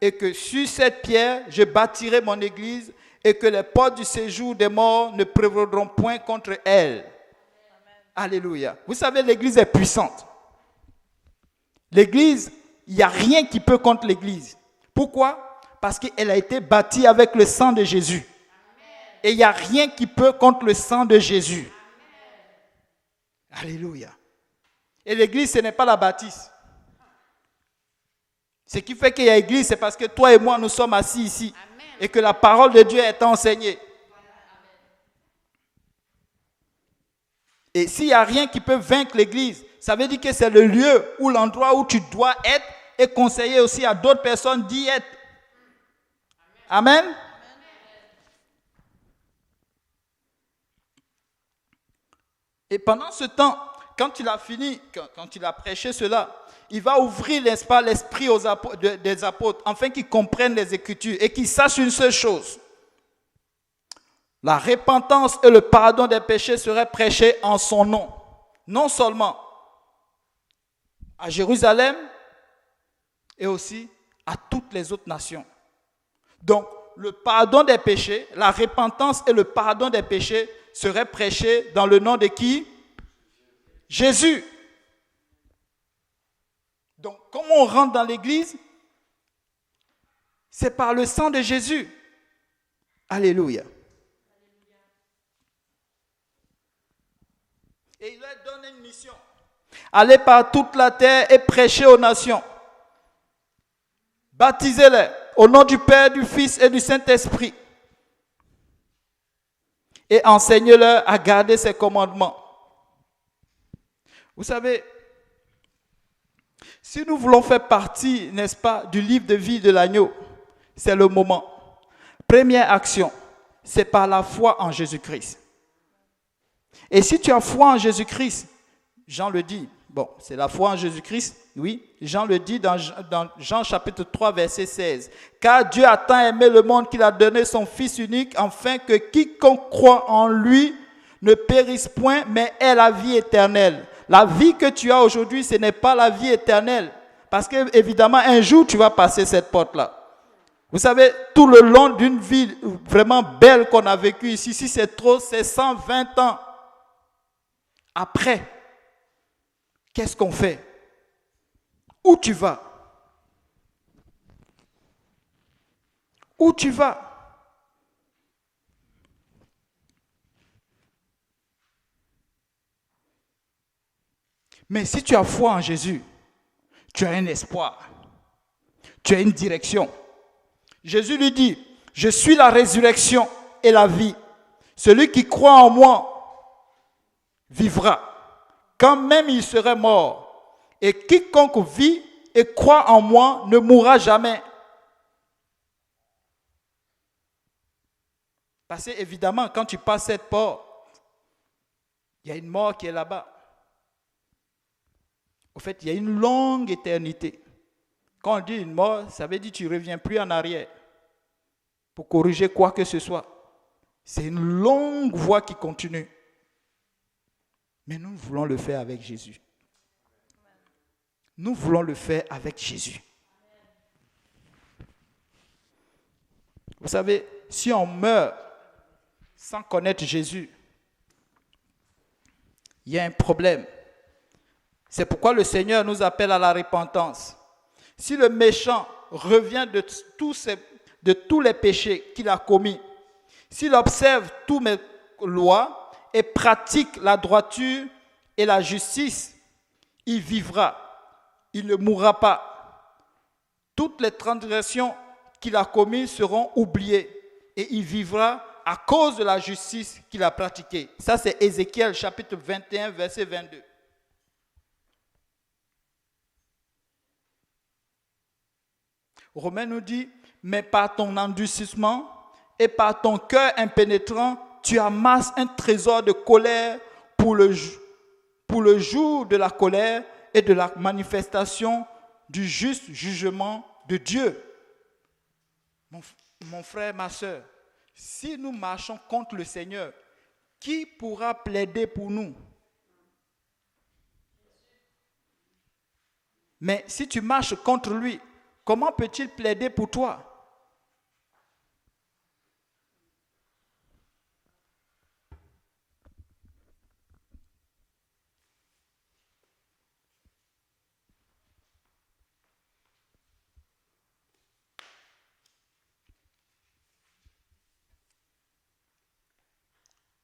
et que sur cette pierre, je bâtirai mon Église et que les portes du séjour des morts ne prévaudront point contre elle. Amen. Alléluia. Vous savez, l'Église est puissante. L'Église, il n'y a rien qui peut contre l'Église. Pourquoi? Parce qu'elle a été bâtie avec le sang de Jésus. Amen. Et il n'y a rien qui peut contre le sang de Jésus. Amen. Alléluia. Et l'Église, ce n'est pas la bâtisse. Ce qui fait qu'il y a Église, c'est parce que toi et moi, nous sommes assis ici. Amen. Et que la parole de Dieu est enseignée. Et s'il n'y a rien qui peut vaincre l'Église, ça veut dire que c'est le lieu ou l'endroit où tu dois être et conseiller aussi à d'autres personnes d'y être. Amen. Amen. Et pendant ce temps, quand il a fini, quand il a prêché cela, il va ouvrir, n'est-ce pas, l'esprit des apôtres, afin qu'ils comprennent les Écritures et qu'ils sachent une seule chose. La repentance et le pardon des péchés seraient prêchés en son nom. Non seulement à Jérusalem et aussi à toutes les autres nations. Donc, le pardon des péchés, la repentance et le pardon des péchés seraient prêchés dans le nom de qui? Jésus. Donc, comment on rentre dans l'église? C'est par le sang de Jésus. Alléluia. Et il leur donne une mission. Allez par toute la terre et prêchez aux nations. Baptisez-les au nom du Père, du Fils et du Saint-Esprit. Et enseignez-leur à garder ses commandements. Vous savez, si nous voulons faire partie, n'est-ce pas, du livre de vie de l'agneau, c'est le moment. Première action, c'est par la foi en Jésus-Christ. Et si tu as foi en Jésus-Christ, Jean le dit, bon, c'est la foi en Jésus-Christ, oui, Jean le dit dans Jean chapitre 3, verset 16. Car Dieu a tant aimé le monde qu'il a donné son Fils unique, afin que quiconque croit en lui ne périsse point, mais ait la vie éternelle. La vie que tu as aujourd'hui, ce n'est pas la vie éternelle. Parce que, évidemment, un jour, tu vas passer cette porte-là. Vous savez, tout le long d'une vie vraiment belle qu'on a vécue ici, si c'est trop, c'est 120 ans. Après, qu'est-ce qu'on fait? Où tu vas? Où tu vas? Mais si tu as foi en Jésus, tu as un espoir, tu as une direction. Jésus lui dit, je suis la résurrection et la vie. Celui qui croit en moi vivra, quand même il serait mort. Et quiconque vit et croit en moi ne mourra jamais. Parce que évidemment, quand tu passes cette porte, il y a une mort qui est là-bas. Au fait, il y a une longue éternité. Quand on dit une mort, ça veut dire que tu ne reviens plus en arrière pour corriger quoi que ce soit. C'est une longue voie qui continue. Mais nous voulons le faire avec Jésus. Nous voulons le faire avec Jésus. Vous savez, si on meurt sans connaître Jésus, il y a un problème. C'est pourquoi le Seigneur nous appelle à la repentance. Si le méchant revient de tous les péchés qu'il a commis, s'il observe toutes mes lois et pratique la droiture et la justice, il vivra, il ne mourra pas. Toutes les transgressions qu'il a commises seront oubliées et il vivra à cause de la justice qu'il a pratiquée. Ça, c'est Ézéchiel chapitre 21, verset 22. Romain nous dit, mais par ton endurcissement et par ton cœur impénétrant, tu amasses un trésor de colère pour le jour de la colère et de la manifestation du juste jugement de Dieu. Mon frère, ma soeur, si nous marchons contre le Seigneur, qui pourra plaider pour nous? Mais si tu marches contre lui, comment peut-il plaider pour toi?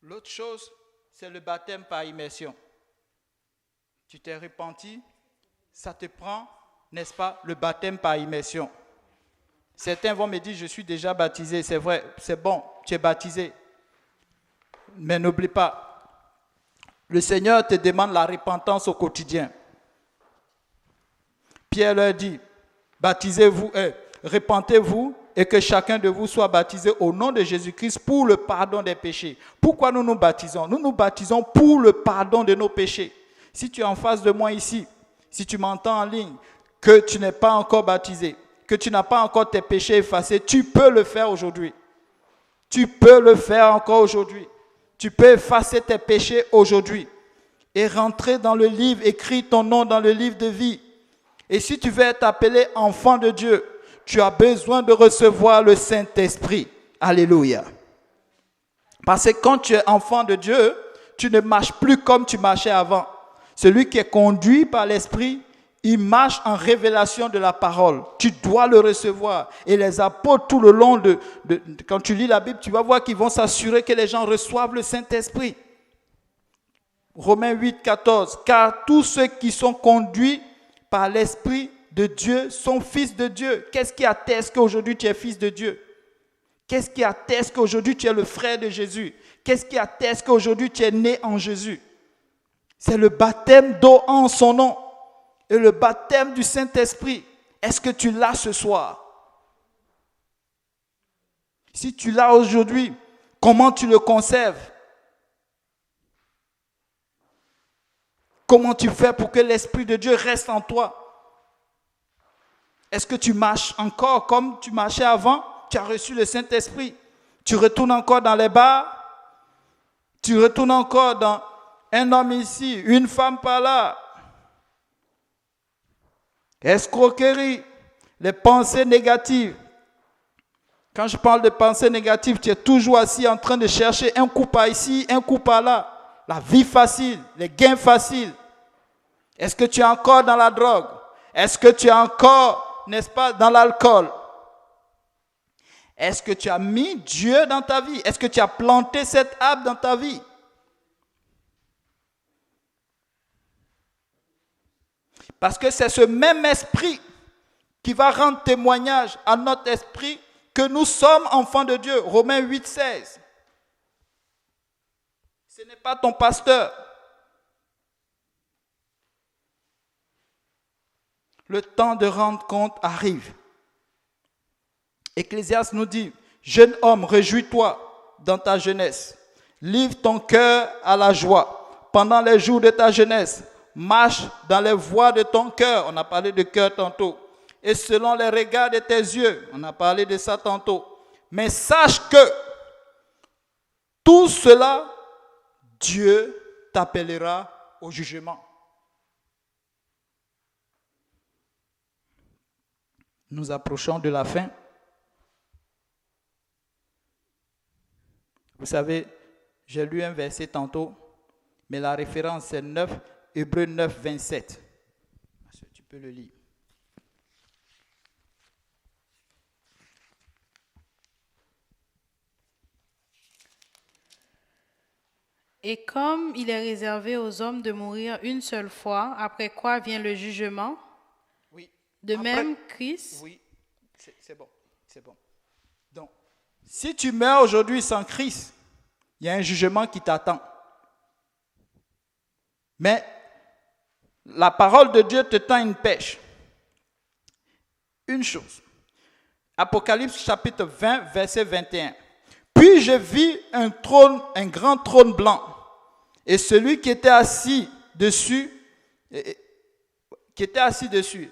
L'autre chose, c'est le baptême par immersion. Tu t'es repenti, ça te prend, n'est-ce pas, le baptême par immersion. Certains vont me dire, je suis déjà baptisé, c'est vrai, c'est bon, tu es baptisé. Mais n'oublie pas, le Seigneur te demande la repentance au quotidien. Pierre leur dit, baptisez-vous, repentez-vous et que chacun de vous soit baptisé au nom de Jésus-Christ pour le pardon des péchés. Pourquoi nous nous baptisons? Nous nous baptisons pour le pardon de nos péchés. Si tu es en face de moi ici, si tu m'entends en ligne, que tu n'es pas encore baptisé, que tu n'as pas encore tes péchés effacés, tu peux le faire aujourd'hui. Tu peux le faire encore aujourd'hui. Tu peux effacer tes péchés aujourd'hui et rentrer dans le livre, écrire ton nom dans le livre de vie. Et si tu veux être appelé enfant de Dieu, tu as besoin de recevoir le Saint-Esprit. Alléluia. Parce que quand tu es enfant de Dieu, tu ne marches plus comme tu marchais avant. Celui qui est conduit par l'Esprit, il marche en révélation de la parole. Tu dois le recevoir. Et les apôtres, tout le long quand tu lis la Bible, tu vas voir qu'ils vont s'assurer que les gens reçoivent le Saint-Esprit. Romains 8, 14. Car tous ceux qui sont conduits par l'Esprit de Dieu sont fils de Dieu. Qu'est-ce qui atteste qu'aujourd'hui tu es fils de Dieu? Qu'est-ce qui atteste qu'aujourd'hui tu es le frère de Jésus? Qu'est-ce qui atteste qu'aujourd'hui tu es né en Jésus? C'est le baptême d'eau en son nom et le baptême du Saint-Esprit. Est-ce que tu l'as ce soir? Si tu l'as aujourd'hui, comment tu le conserves? Comment tu fais pour que l'Esprit de Dieu reste en toi? Est-ce que tu marches encore comme tu marchais avant? Tu as reçu le Saint-Esprit. Tu retournes encore dans les bars. Tu retournes encore dans un homme ici, une femme par là. Escroquerie, les pensées négatives. Quand je parle de pensées négatives, tu es toujours assis en train de chercher un coup par ici, un coup par là. La vie facile, les gains faciles. Est-ce que tu es encore dans la drogue? Est-ce que tu es encore, n'est-ce pas, dans l'alcool? Est-ce que tu as mis Dieu dans ta vie? Est-ce que tu as planté cet arbre dans ta vie? Parce que c'est ce même esprit qui va rendre témoignage à notre esprit que nous sommes enfants de Dieu. Romains 8, 16. Ce n'est pas ton pasteur. Le temps de rendre compte arrive. Ecclésiaste nous dit, jeune homme, réjouis-toi dans ta jeunesse. Livre ton cœur à la joie. Pendant les jours de ta jeunesse, marche dans les voies de ton cœur. On a parlé de cœur tantôt. Et selon les regards de tes yeux. On a parlé de ça tantôt. Mais sache que tout cela, Dieu t'appellera au jugement. Nous approchons de la fin. Vous savez, j'ai lu un verset tantôt, mais la référence c'est Hébreux 9, 27. Tu peux le lire. Et comme il est réservé aux hommes de mourir une seule fois, après quoi vient le jugement, oui. De Après, même Christ. Oui, c'est bon, c'est bon. Donc, si tu meurs aujourd'hui sans Christ, il y a un jugement qui t'attend. Mais la parole de Dieu te tend une pêche. Une chose. Apocalypse chapitre 20, verset 21. Puis je vis un grand trône blanc, et celui qui était assis dessus,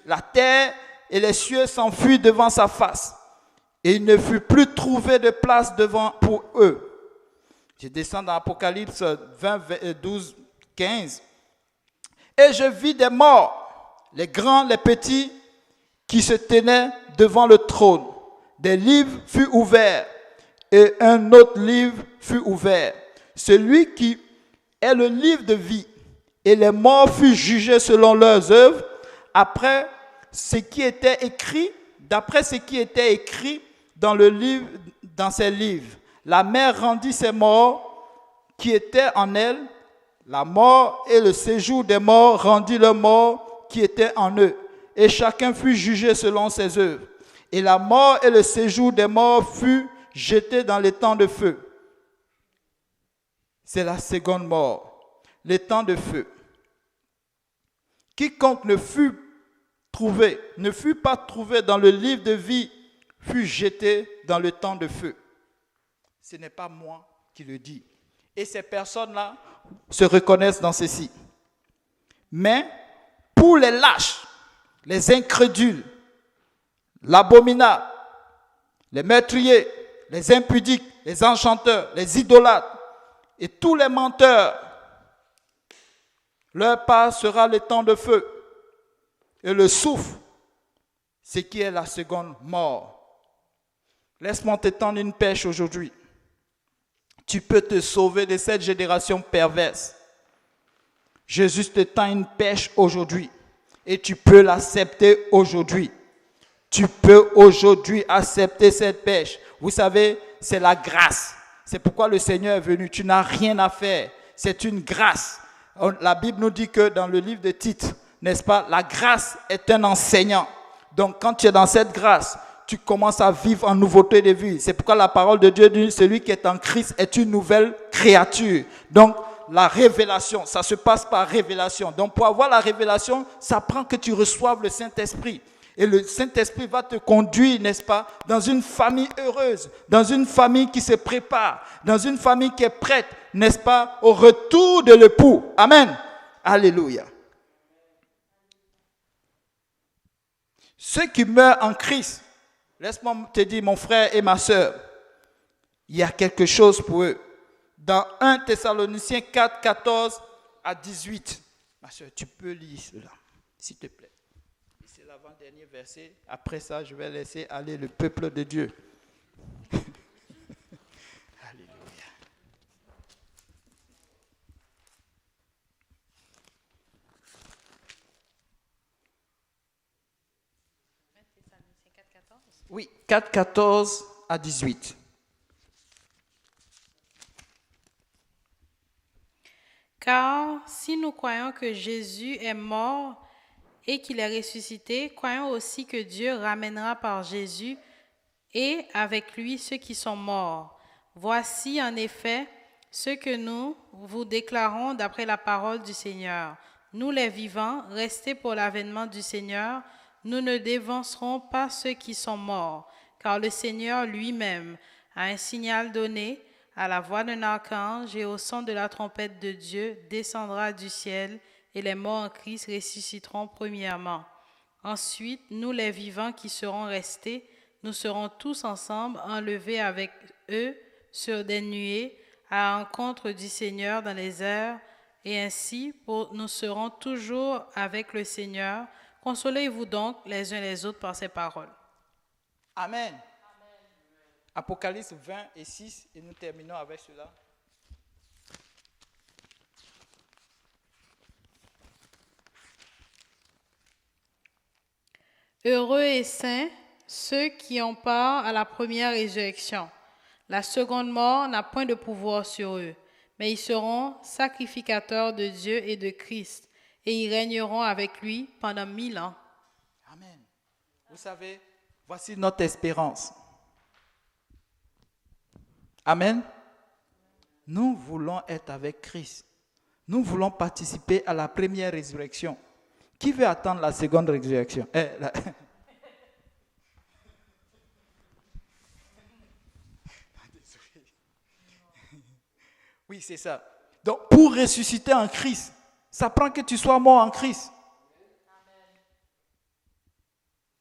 la terre et les cieux s'enfuirent devant sa face, et il ne fut plus trouvé de place pour eux. Je descends dans Apocalypse 20, 12, 15. Et je vis des morts, les grands, les petits, qui se tenaient devant le trône. Des livres furent ouverts, et un autre livre fut ouvert. Celui qui est le livre de vie. Et les morts furent jugés selon leurs œuvres, d'après ce qui était écrit dans ces livres. La mer rendit ses morts qui étaient en elle. La mort et le séjour des morts rendit leurs morts qui étaient en eux. Et chacun fut jugé selon ses œuvres. Et la mort et le séjour des morts furent jetés dans les temps de feu. C'est la seconde mort, les temps de feu. Quiconque ne fut pas trouvé dans le livre de vie, fut jeté dans le temps de feu. Ce n'est pas moi qui le dis. Et ces personnes-là se reconnaissent dans ceci. Mais pour les lâches, les incrédules, l'abominable, les meurtriers, les impudiques, les enchanteurs, les idolâtres et tous les menteurs, leur part sera le temps de feu et le souffle, ce qui est la seconde mort. Laisse-moi te tendre une pêche aujourd'hui. Tu peux te sauver de cette génération perverse. Jésus te tend une pêche aujourd'hui et tu peux l'accepter aujourd'hui. Tu peux aujourd'hui accepter cette pêche. Vous savez, c'est la grâce. C'est pourquoi le Seigneur est venu. Tu n'as rien à faire. C'est une grâce. La Bible nous dit que dans le livre de Tite, n'est-ce pas, la grâce est un enseignant. Donc quand tu es dans cette grâce, tu commences à vivre en nouveauté de vie. C'est pourquoi la parole de Dieu dit, celui qui est en Christ est une nouvelle créature. Donc la révélation, ça se passe par révélation. Donc pour avoir la révélation, ça prend que tu reçoives le Saint-Esprit. Et le Saint-Esprit va te conduire, n'est-ce pas, dans une famille heureuse, dans une famille qui se prépare, dans une famille qui est prête, n'est-ce pas, au retour de l'époux. Amen. Alléluia. Ceux qui meurent en Christ, laisse-moi te dire, mon frère et ma soeur, il y a quelque chose pour eux. Dans 1 Thessaloniciens 4, 14 à 18. Ma soeur, tu peux lire cela, s'il te plaît. C'est l'avant-dernier verset. Après ça, je vais laisser aller le peuple de Dieu. Alléluia. Oui, 4, 14 à 18. Car si nous croyons que Jésus est mort et qu'il est ressuscité, croyons aussi que Dieu ramènera par Jésus et avec lui ceux qui sont morts. Voici en effet ce que nous vous déclarons d'après la parole du Seigneur. Nous les vivants, restés pour l'avènement du Seigneur, nous ne dévancerons pas ceux qui sont morts, car le Seigneur lui-même a un signal donné, à la voix d'un archange et au son de la trompette de Dieu, descendra du ciel, et les morts en Christ ressusciteront premièrement. Ensuite, nous les vivants qui serons restés, nous serons tous ensemble enlevés avec eux sur des nuées à la rencontre du Seigneur dans les airs, et ainsi nous serons toujours avec le Seigneur. Consolez-vous donc les uns les autres par ces paroles. Amen. Apocalypse 20 et 6, et nous terminons avec cela. Heureux et saints ceux qui ont part à la première résurrection. La seconde mort n'a point de pouvoir sur eux, mais ils seront sacrificateurs de Dieu et de Christ, et ils régneront avec lui pendant 1000 ans. Amen. Vous savez, voici notre espérance. Amen. Nous voulons être avec Christ. Nous voulons participer à la première résurrection. Qui veut attendre la seconde résurrection? Oui, c'est ça. Donc, pour ressusciter en Christ, ça prend que tu sois mort en Christ.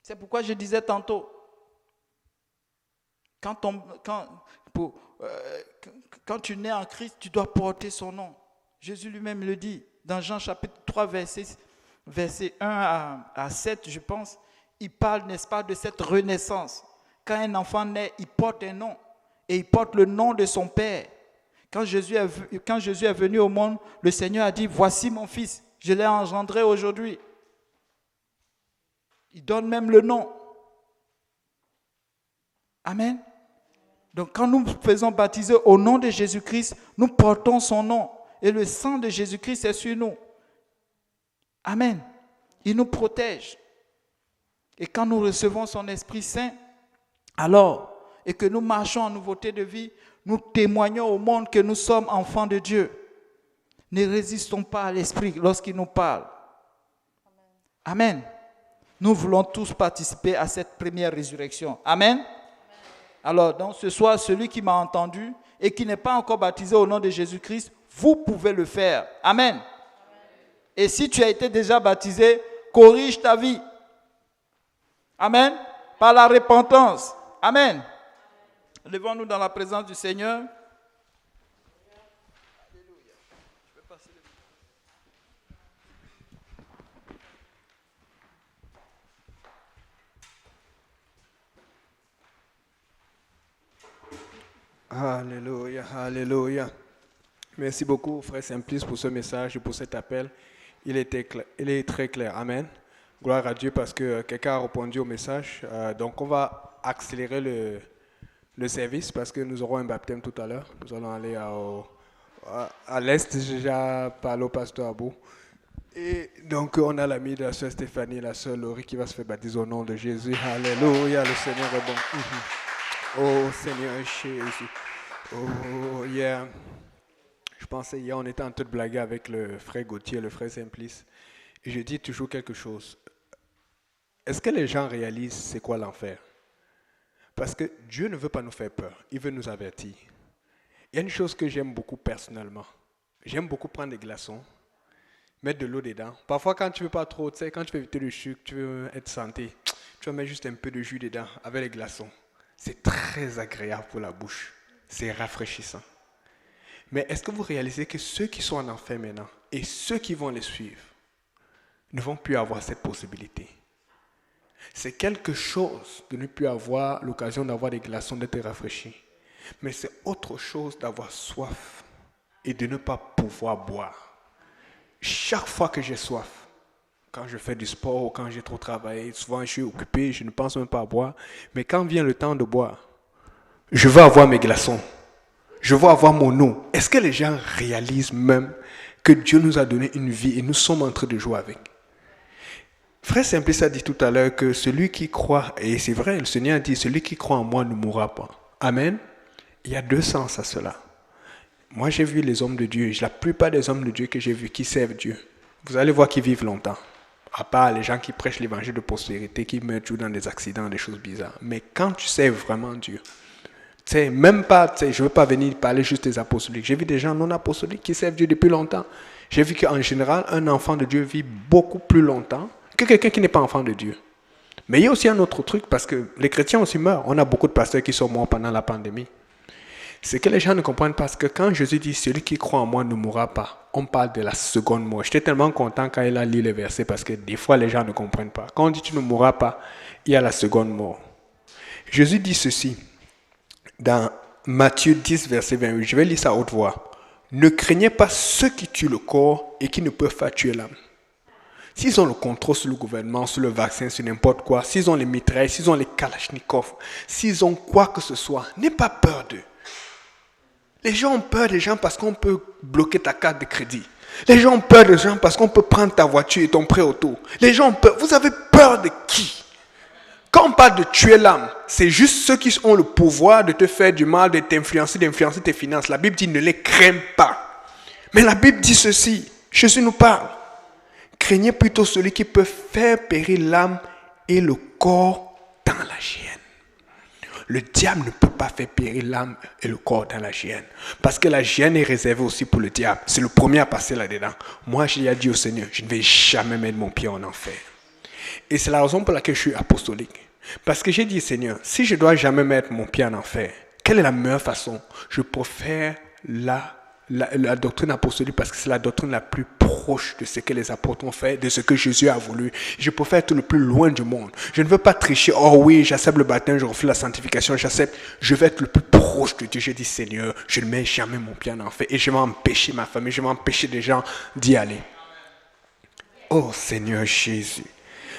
C'est pourquoi je disais tantôt, quand tu nais en Christ, tu dois porter son nom. Jésus lui-même le dit dans Jean chapitre 3, verset 1 à 7, je pense. Il parle, n'est-ce pas, de cette renaissance. Quand un enfant naît, il porte un nom et il porte le nom de son Père. Quand Jésus est venu au monde, le Seigneur a dit, voici mon fils, je l'ai engendré aujourd'hui. Il donne même le nom. Amen. Donc quand nous faisons baptiser au nom de Jésus-Christ, nous portons son nom. Et le sang de Jésus-Christ est sur nous. Amen. Il nous protège. Et quand nous recevons son Esprit Saint, alors, et que nous marchons en nouveauté de vie, nous témoignons au monde que nous sommes enfants de Dieu. Ne résistons pas à l'Esprit lorsqu'il nous parle. Amen. Nous voulons tous participer à cette première résurrection. Amen. Alors, donc ce soir, celui qui m'a entendu et qui n'est pas encore baptisé au nom de Jésus-Christ, vous pouvez le faire. Amen. Et si tu as été déjà baptisé, corrige ta vie. Amen. Par la repentance. Amen. Levons-nous dans la présence du Seigneur. Alléluia, alléluia. Merci beaucoup, frère Simplice, pour ce message et pour cet appel. Il est très clair. Amen. Gloire à Dieu parce que quelqu'un a répondu au message. Donc, on va accélérer le service parce que nous aurons un baptême tout à l'heure. Nous allons aller à l'est, déjà parler au pasteur Abou. Et donc, on a l'ami de la sœur Stéphanie, la sœur Laurie qui va se faire baptiser au nom de Jésus. Alléluia, le Seigneur est bon. Oh, Seigneur Jésus. Oh, yeah. Je pensais hier, on était en train de blaguer avec le frère Gauthier, le frère Simplice. Et je dis toujours quelque chose. Est-ce que les gens réalisent c'est quoi l'enfer? Parce que Dieu ne veut pas nous faire peur. Il veut nous avertir. Il y a une chose que j'aime beaucoup personnellement. J'aime beaucoup prendre des glaçons, mettre de l'eau dedans. Parfois, quand tu ne veux pas trop, tu sais, quand tu veux éviter le sucre, tu veux être santé, tu vas mettre juste un peu de jus dedans avec les glaçons. C'est très agréable pour la bouche. C'est rafraîchissant. Mais est-ce que vous réalisez que ceux qui sont en enfer maintenant et ceux qui vont les suivre ne vont plus avoir cette possibilité? C'est quelque chose de ne plus avoir l'occasion d'avoir des glaçons, d'être rafraîchi. Mais c'est autre chose d'avoir soif et de ne pas pouvoir boire. Chaque fois que j'ai soif, quand je fais du sport ou quand j'ai trop travaillé, souvent je suis occupé, je ne pense même pas à boire. Mais quand vient le temps de boire, je veux avoir mes glaçons. Je veux avoir mon eau. Est-ce que les gens réalisent même que Dieu nous a donné une vie et nous sommes en train de jouer avec? Frère Simplice a dit tout à l'heure que celui qui croit, et c'est vrai, le Seigneur a dit, celui qui croit en moi ne mourra pas. Amen. Il y a deux sens à cela. Moi, j'ai vu les hommes de Dieu, la plupart des hommes de Dieu que j'ai vus qui servent Dieu, vous allez voir qu'ils vivent longtemps. À part les gens qui prêchent l'évangile de prospérité, qui meurent toujours dans des accidents, des choses bizarres. Mais quand tu serves vraiment Dieu, même pas, je ne veux pas venir parler juste des apostoliques. J'ai vu des gens non apostoliques qui servent Dieu depuis longtemps. J'ai vu qu'en général, un enfant de Dieu vit beaucoup plus longtemps que quelqu'un qui n'est pas enfant de Dieu. Mais il y a aussi un autre truc, parce que les chrétiens aussi meurent. On a beaucoup de pasteurs qui sont morts pendant la pandémie. C'est que les gens ne comprennent pas, parce que quand Jésus dit « Celui qui croit en moi ne mourra pas », on parle de la seconde mort. J'étais tellement content quand il a lu les versets, parce que des fois, les gens ne comprennent pas. Quand on dit « Tu ne mourras pas », il y a la seconde mort. Jésus dit ceci. Dans Matthieu 10, verset 28, je vais lire ça à haute voix. Ne craignez pas ceux qui tuent le corps et qui ne peuvent pas tuer l'âme. S'ils ont le contrôle sur le gouvernement, sur le vaccin, sur n'importe quoi, s'ils ont les mitrailles, s'ils ont les kalachnikovs, s'ils ont quoi que ce soit, n'aie pas peur d'eux. Les gens ont peur des gens parce qu'on peut bloquer ta carte de crédit. Les gens ont peur des gens parce qu'on peut prendre ta voiture et ton prêt auto. Les gens ont peur. Vous avez peur de qui? Quand on parle de tuer l'âme, c'est juste ceux qui ont le pouvoir de te faire du mal, de t'influencer, d'influencer tes finances. La Bible dit ne les crains pas. Mais la Bible dit ceci, Jésus nous parle. Craignez plutôt celui qui peut faire périr l'âme et le corps dans la géhenne. Le diable ne peut pas faire périr l'âme et le corps dans la géhenne. Parce que la géhenne est réservée aussi pour le diable. C'est le premier à passer là-dedans. Moi, j'ai dit au Seigneur, je ne vais jamais mettre mon pied en enfer. Et c'est la raison pour laquelle je suis apostolique. Parce que j'ai dit, Seigneur, si je ne dois jamais mettre mon pied en enfer, quelle est la meilleure façon? Je préfère la doctrine apostolique parce que c'est la doctrine la plus proche de ce que les apôtres ont fait, de ce que Jésus a voulu. Je préfère être le plus loin du monde. Je ne veux pas tricher. Oh oui, j'accepte le baptême, je refuse la sanctification, j'accepte. Je veux être le plus proche de Dieu. J'ai dit, Seigneur, je ne mets jamais mon pied en enfer et je vais empêcher ma famille, je vais empêcher des gens d'y aller. Oh Seigneur Jésus.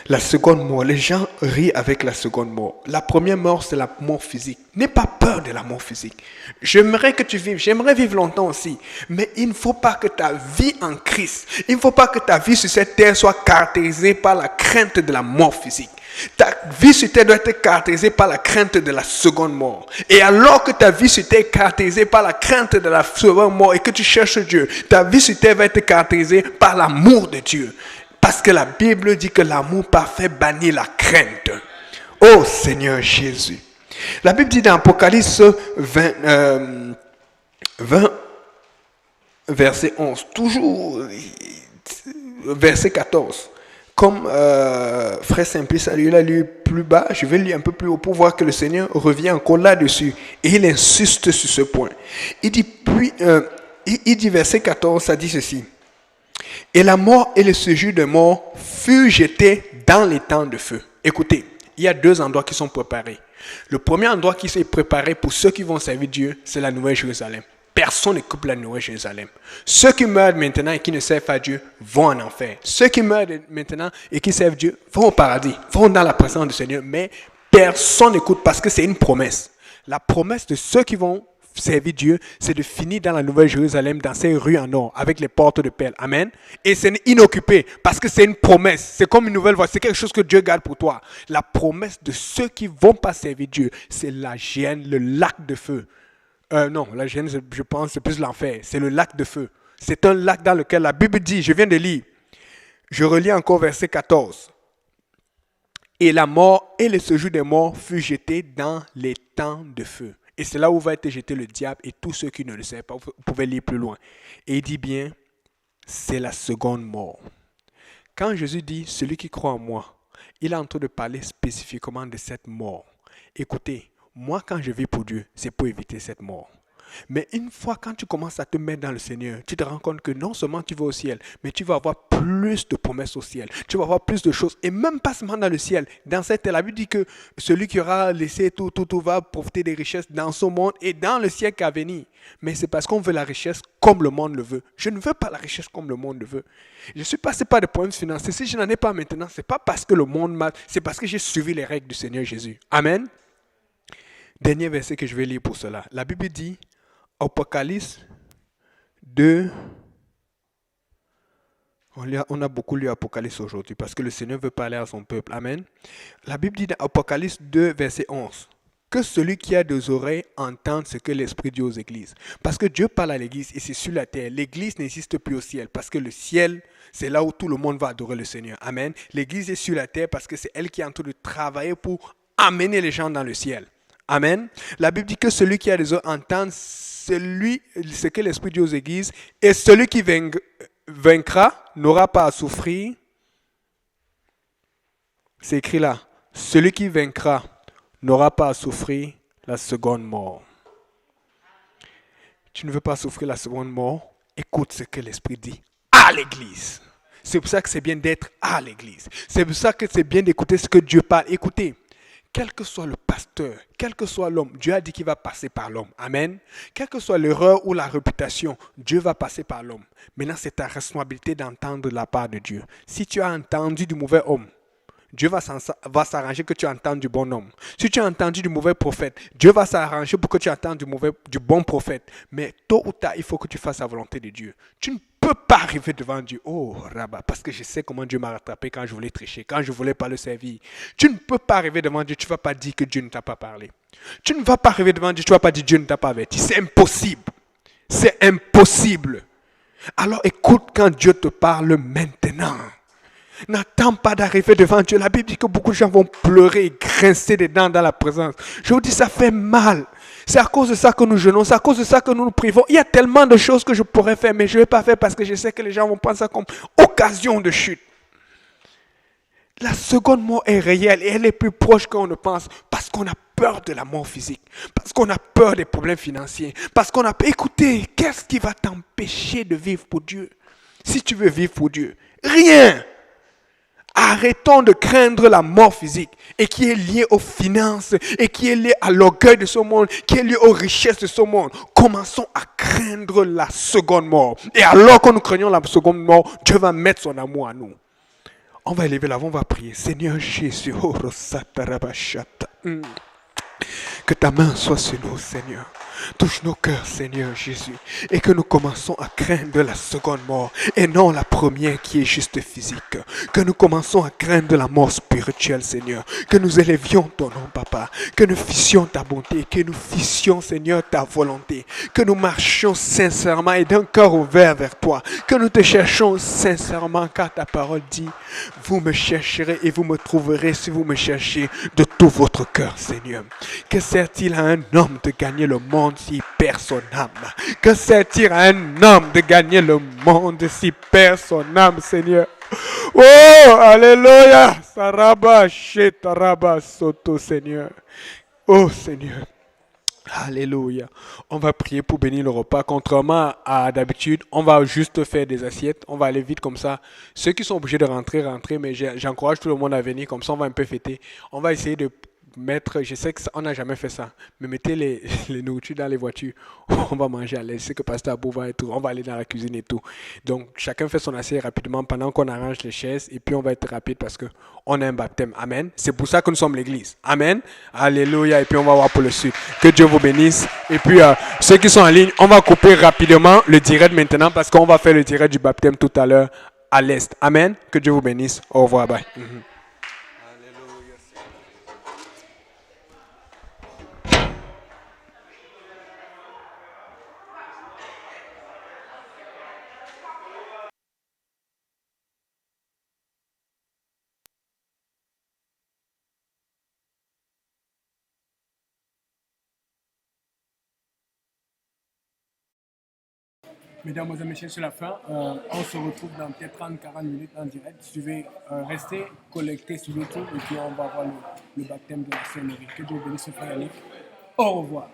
La seconde mort, les gens rient avec la seconde mort. La première mort, c'est la mort physique. N'aie pas peur de la mort physique. J'aimerais que tu vives, j'aimerais vivre longtemps aussi. Mais il ne faut pas que ta vie en Christ, il ne faut pas que ta vie sur cette terre soit caractérisée par la crainte de la mort physique. Ta vie sur terre doit être caractérisée par la crainte de la seconde mort. Et alors que ta vie sur terre est caractérisée par la crainte de la seconde mort et que tu cherches Dieu, ta vie sur terre va être caractérisée par l'amour de Dieu. Parce que la Bible dit que l'amour parfait bannit la crainte. Oh Seigneur Jésus. La Bible dit dans Apocalypse 20, verset 11, toujours verset 14. Comme Frère Simplice il a lu plus bas, je vais lire un peu plus haut pour voir que le Seigneur revient encore là-dessus. Et il insiste sur ce point. Il dit verset 14, ça dit ceci. Et la mort et le séjour de mort furent jetés dans les temps de feu. Écoutez, il y a deux endroits qui sont préparés. Le premier endroit qui s'est préparé pour ceux qui vont servir Dieu, c'est la Nouvelle Jérusalem. Personne ne coupe la Nouvelle Jérusalem. Ceux qui meurent maintenant et qui ne servent pas Dieu vont en enfer. Ceux qui meurent maintenant et qui servent Dieu vont au paradis, vont dans la présence du Seigneur. Mais personne n'écoute parce que c'est une promesse. La promesse de ceux qui vont servir Dieu, c'est de finir dans la Nouvelle Jérusalem, dans ces rues en or, avec les portes de perles. Amen. Et c'est inoccupé, parce que c'est une promesse. C'est comme une nouvelle voie. C'est quelque chose que Dieu garde pour toi. La promesse de ceux qui ne vont pas servir Dieu, c'est la géhenne, le lac de feu. Non, la géhenne, je pense, c'est plus l'enfer. C'est le lac de feu. C'est un lac dans lequel la Bible dit, je viens de lire, je relis encore verset 14. Et la mort et le séjour des morts fut jeté dans les temps de feu. Et c'est là où va être jeté le diable et tous ceux qui ne le savent pas. Vous pouvez lire plus loin. Et il dit bien, c'est la seconde mort. Quand Jésus dit, celui qui croit en moi, il est en train de parler spécifiquement de cette mort. Écoutez, moi quand je vis pour Dieu, c'est pour éviter cette mort. Mais une fois quand tu commences à te mettre dans le Seigneur, tu te rends compte que non seulement tu vas au ciel, mais tu vas avoir plus de promesses au ciel. Tu vas avoir plus de choses. Et même pas seulement dans le ciel. Dans cette terre, la Bible dit que celui qui aura laissé tout va profiter des richesses dans ce monde et dans le siècle à venir. Mais c'est parce qu'on veut la richesse comme le monde le veut. Je ne veux pas la richesse comme le monde le veut. Je suis passé par des problèmes financiers. Si je n'en ai pas maintenant, ce n'est pas parce que le monde m'a... C'est parce que j'ai suivi les règles du Seigneur Jésus. Amen. Dernier verset que je vais lire pour cela. La Bible dit... Apocalypse 2, on a beaucoup lu Apocalypse aujourd'hui parce que le Seigneur veut parler à son peuple. Amen. La Bible dit dans Apocalypse 2, verset 11, que celui qui a des oreilles entende ce que l'Esprit dit aux églises. Parce que Dieu parle à l'église et c'est sur la terre. L'église n'existe plus au ciel parce que le ciel, c'est là où tout le monde va adorer le Seigneur. Amen. L'église est sur la terre parce que c'est elle qui est en train de travailler pour amener les gens dans le ciel. Amen. La Bible dit que celui qui a des oreilles entende ce que l'Esprit dit aux églises, et celui qui vaincra n'aura pas à souffrir. C'est écrit là. Celui qui vaincra n'aura pas à souffrir la seconde mort. Tu ne veux pas souffrir la seconde mort? Écoute ce que l'Esprit dit à l'église. C'est pour ça que c'est bien d'être à l'église. C'est pour ça que c'est bien d'écouter ce que Dieu parle. Écoutez. Quel que soit le pasteur, quel que soit l'homme, Dieu a dit qu'il va passer par l'homme. Amen. Quelle que soit l'erreur ou la réputation, Dieu va passer par l'homme. Maintenant, c'est ta responsabilité d'entendre la part de Dieu. Si tu as entendu du mauvais homme, Dieu va s'arranger que tu entendes du bon homme. Si tu as entendu du mauvais prophète, Dieu va s'arranger pour que tu entendes du bon prophète. Mais tôt ou tard, il faut que tu fasses la volonté de Dieu. Tu ne peux pas arriver devant Dieu. Oh, Rabat, parce que je sais comment Dieu m'a rattrapé quand je voulais tricher, quand je ne voulais pas le servir. Tu ne peux pas arriver devant Dieu, tu ne vas pas dire que Dieu ne t'a pas parlé. Tu ne vas pas arriver devant Dieu, tu ne vas pas dire que Dieu ne t'a pas averti. C'est impossible. C'est impossible. Alors écoute quand Dieu te parle maintenant. N'attends pas d'arriver devant Dieu. La Bible dit que beaucoup de gens vont pleurer et grincer des dents dans la présence. Je vous dis, ça fait mal. C'est à cause de ça que nous jeûnons, c'est à cause de ça que nous nous privons. Il y a tellement de choses que je pourrais faire, mais je ne vais pas faire parce que je sais que les gens vont prendre ça comme occasion de chute. La seconde mort est réelle et elle est plus proche qu'on ne pense parce qu'on a peur de la mort physique, parce qu'on a peur des problèmes financiers, parce qu'on a... Écoutez, qu'est-ce qui va t'empêcher de vivre pour Dieu? Si tu veux vivre pour Dieu, rien. Arrêtons de craindre la mort physique et qui est liée aux finances et qui est liée à l'orgueil de ce monde, qui est liée aux richesses de ce monde. Commençons à craindre la seconde mort. Et alors que nous craignons la seconde mort, Dieu va mettre son amour à nous. On va élever la voix, on va prier. Seigneur Jésus, que ta main soit sur nous, Seigneur. Touche nos cœurs, Seigneur Jésus, et que nous commençons à craindre la seconde mort et non la première qui est juste physique. Que nous commençons à craindre la mort spirituelle, Seigneur. Que nous élevions ton nom, Papa. Que nous fissions ta bonté, que nous fissions, Seigneur, ta volonté. Que nous marchions sincèrement et d'un cœur ouvert vers toi. Que nous te cherchions sincèrement, car ta parole dit, vous me chercherez et vous me trouverez si vous me cherchez de tout votre cœur, Seigneur. Que sert-il à un homme de gagner le monde s'il perd son âme? Que sert-il à un homme de gagner le monde s'il perd son âme, Seigneur? Oh, alléluia! Saraba, shetaraba, soto, Seigneur. Oh, Seigneur. Alléluia. On va prier pour bénir le repas. Contrairement à d'habitude, on va juste faire des assiettes. On va aller vite comme ça. Ceux qui sont obligés de rentrer, mais j'encourage tout le monde à venir. Comme ça, on va un peu fêter. On va essayer de mettre, je sais qu'on n'a jamais fait ça, mais mettez les nourritures dans les voitures. On va manger à l'aise. C'est que Pasteur Abou va être, on va aller dans la cuisine et tout. Donc, chacun fait son assiette rapidement pendant qu'on arrange les chaises et puis on va être rapide parce que on a un baptême. Amen. C'est pour ça que nous sommes l'église. Amen. Alléluia. Et puis on va voir pour le sud. Que Dieu vous bénisse. Et puis, ceux qui sont en ligne, on va couper rapidement le direct maintenant parce qu'on va faire le direct du baptême tout à l'heure à l'est. Amen. Que Dieu vous bénisse. Au revoir. Bye. Mesdames et messieurs, c'est la fin. On se retrouve dans peut-être 30-40 minutes en direct. Suivez, restez connectés sur YouTube et puis on va voir le baptême de la Sainte-Marie. Que Dieu bénisse, frère Yannick. Au revoir.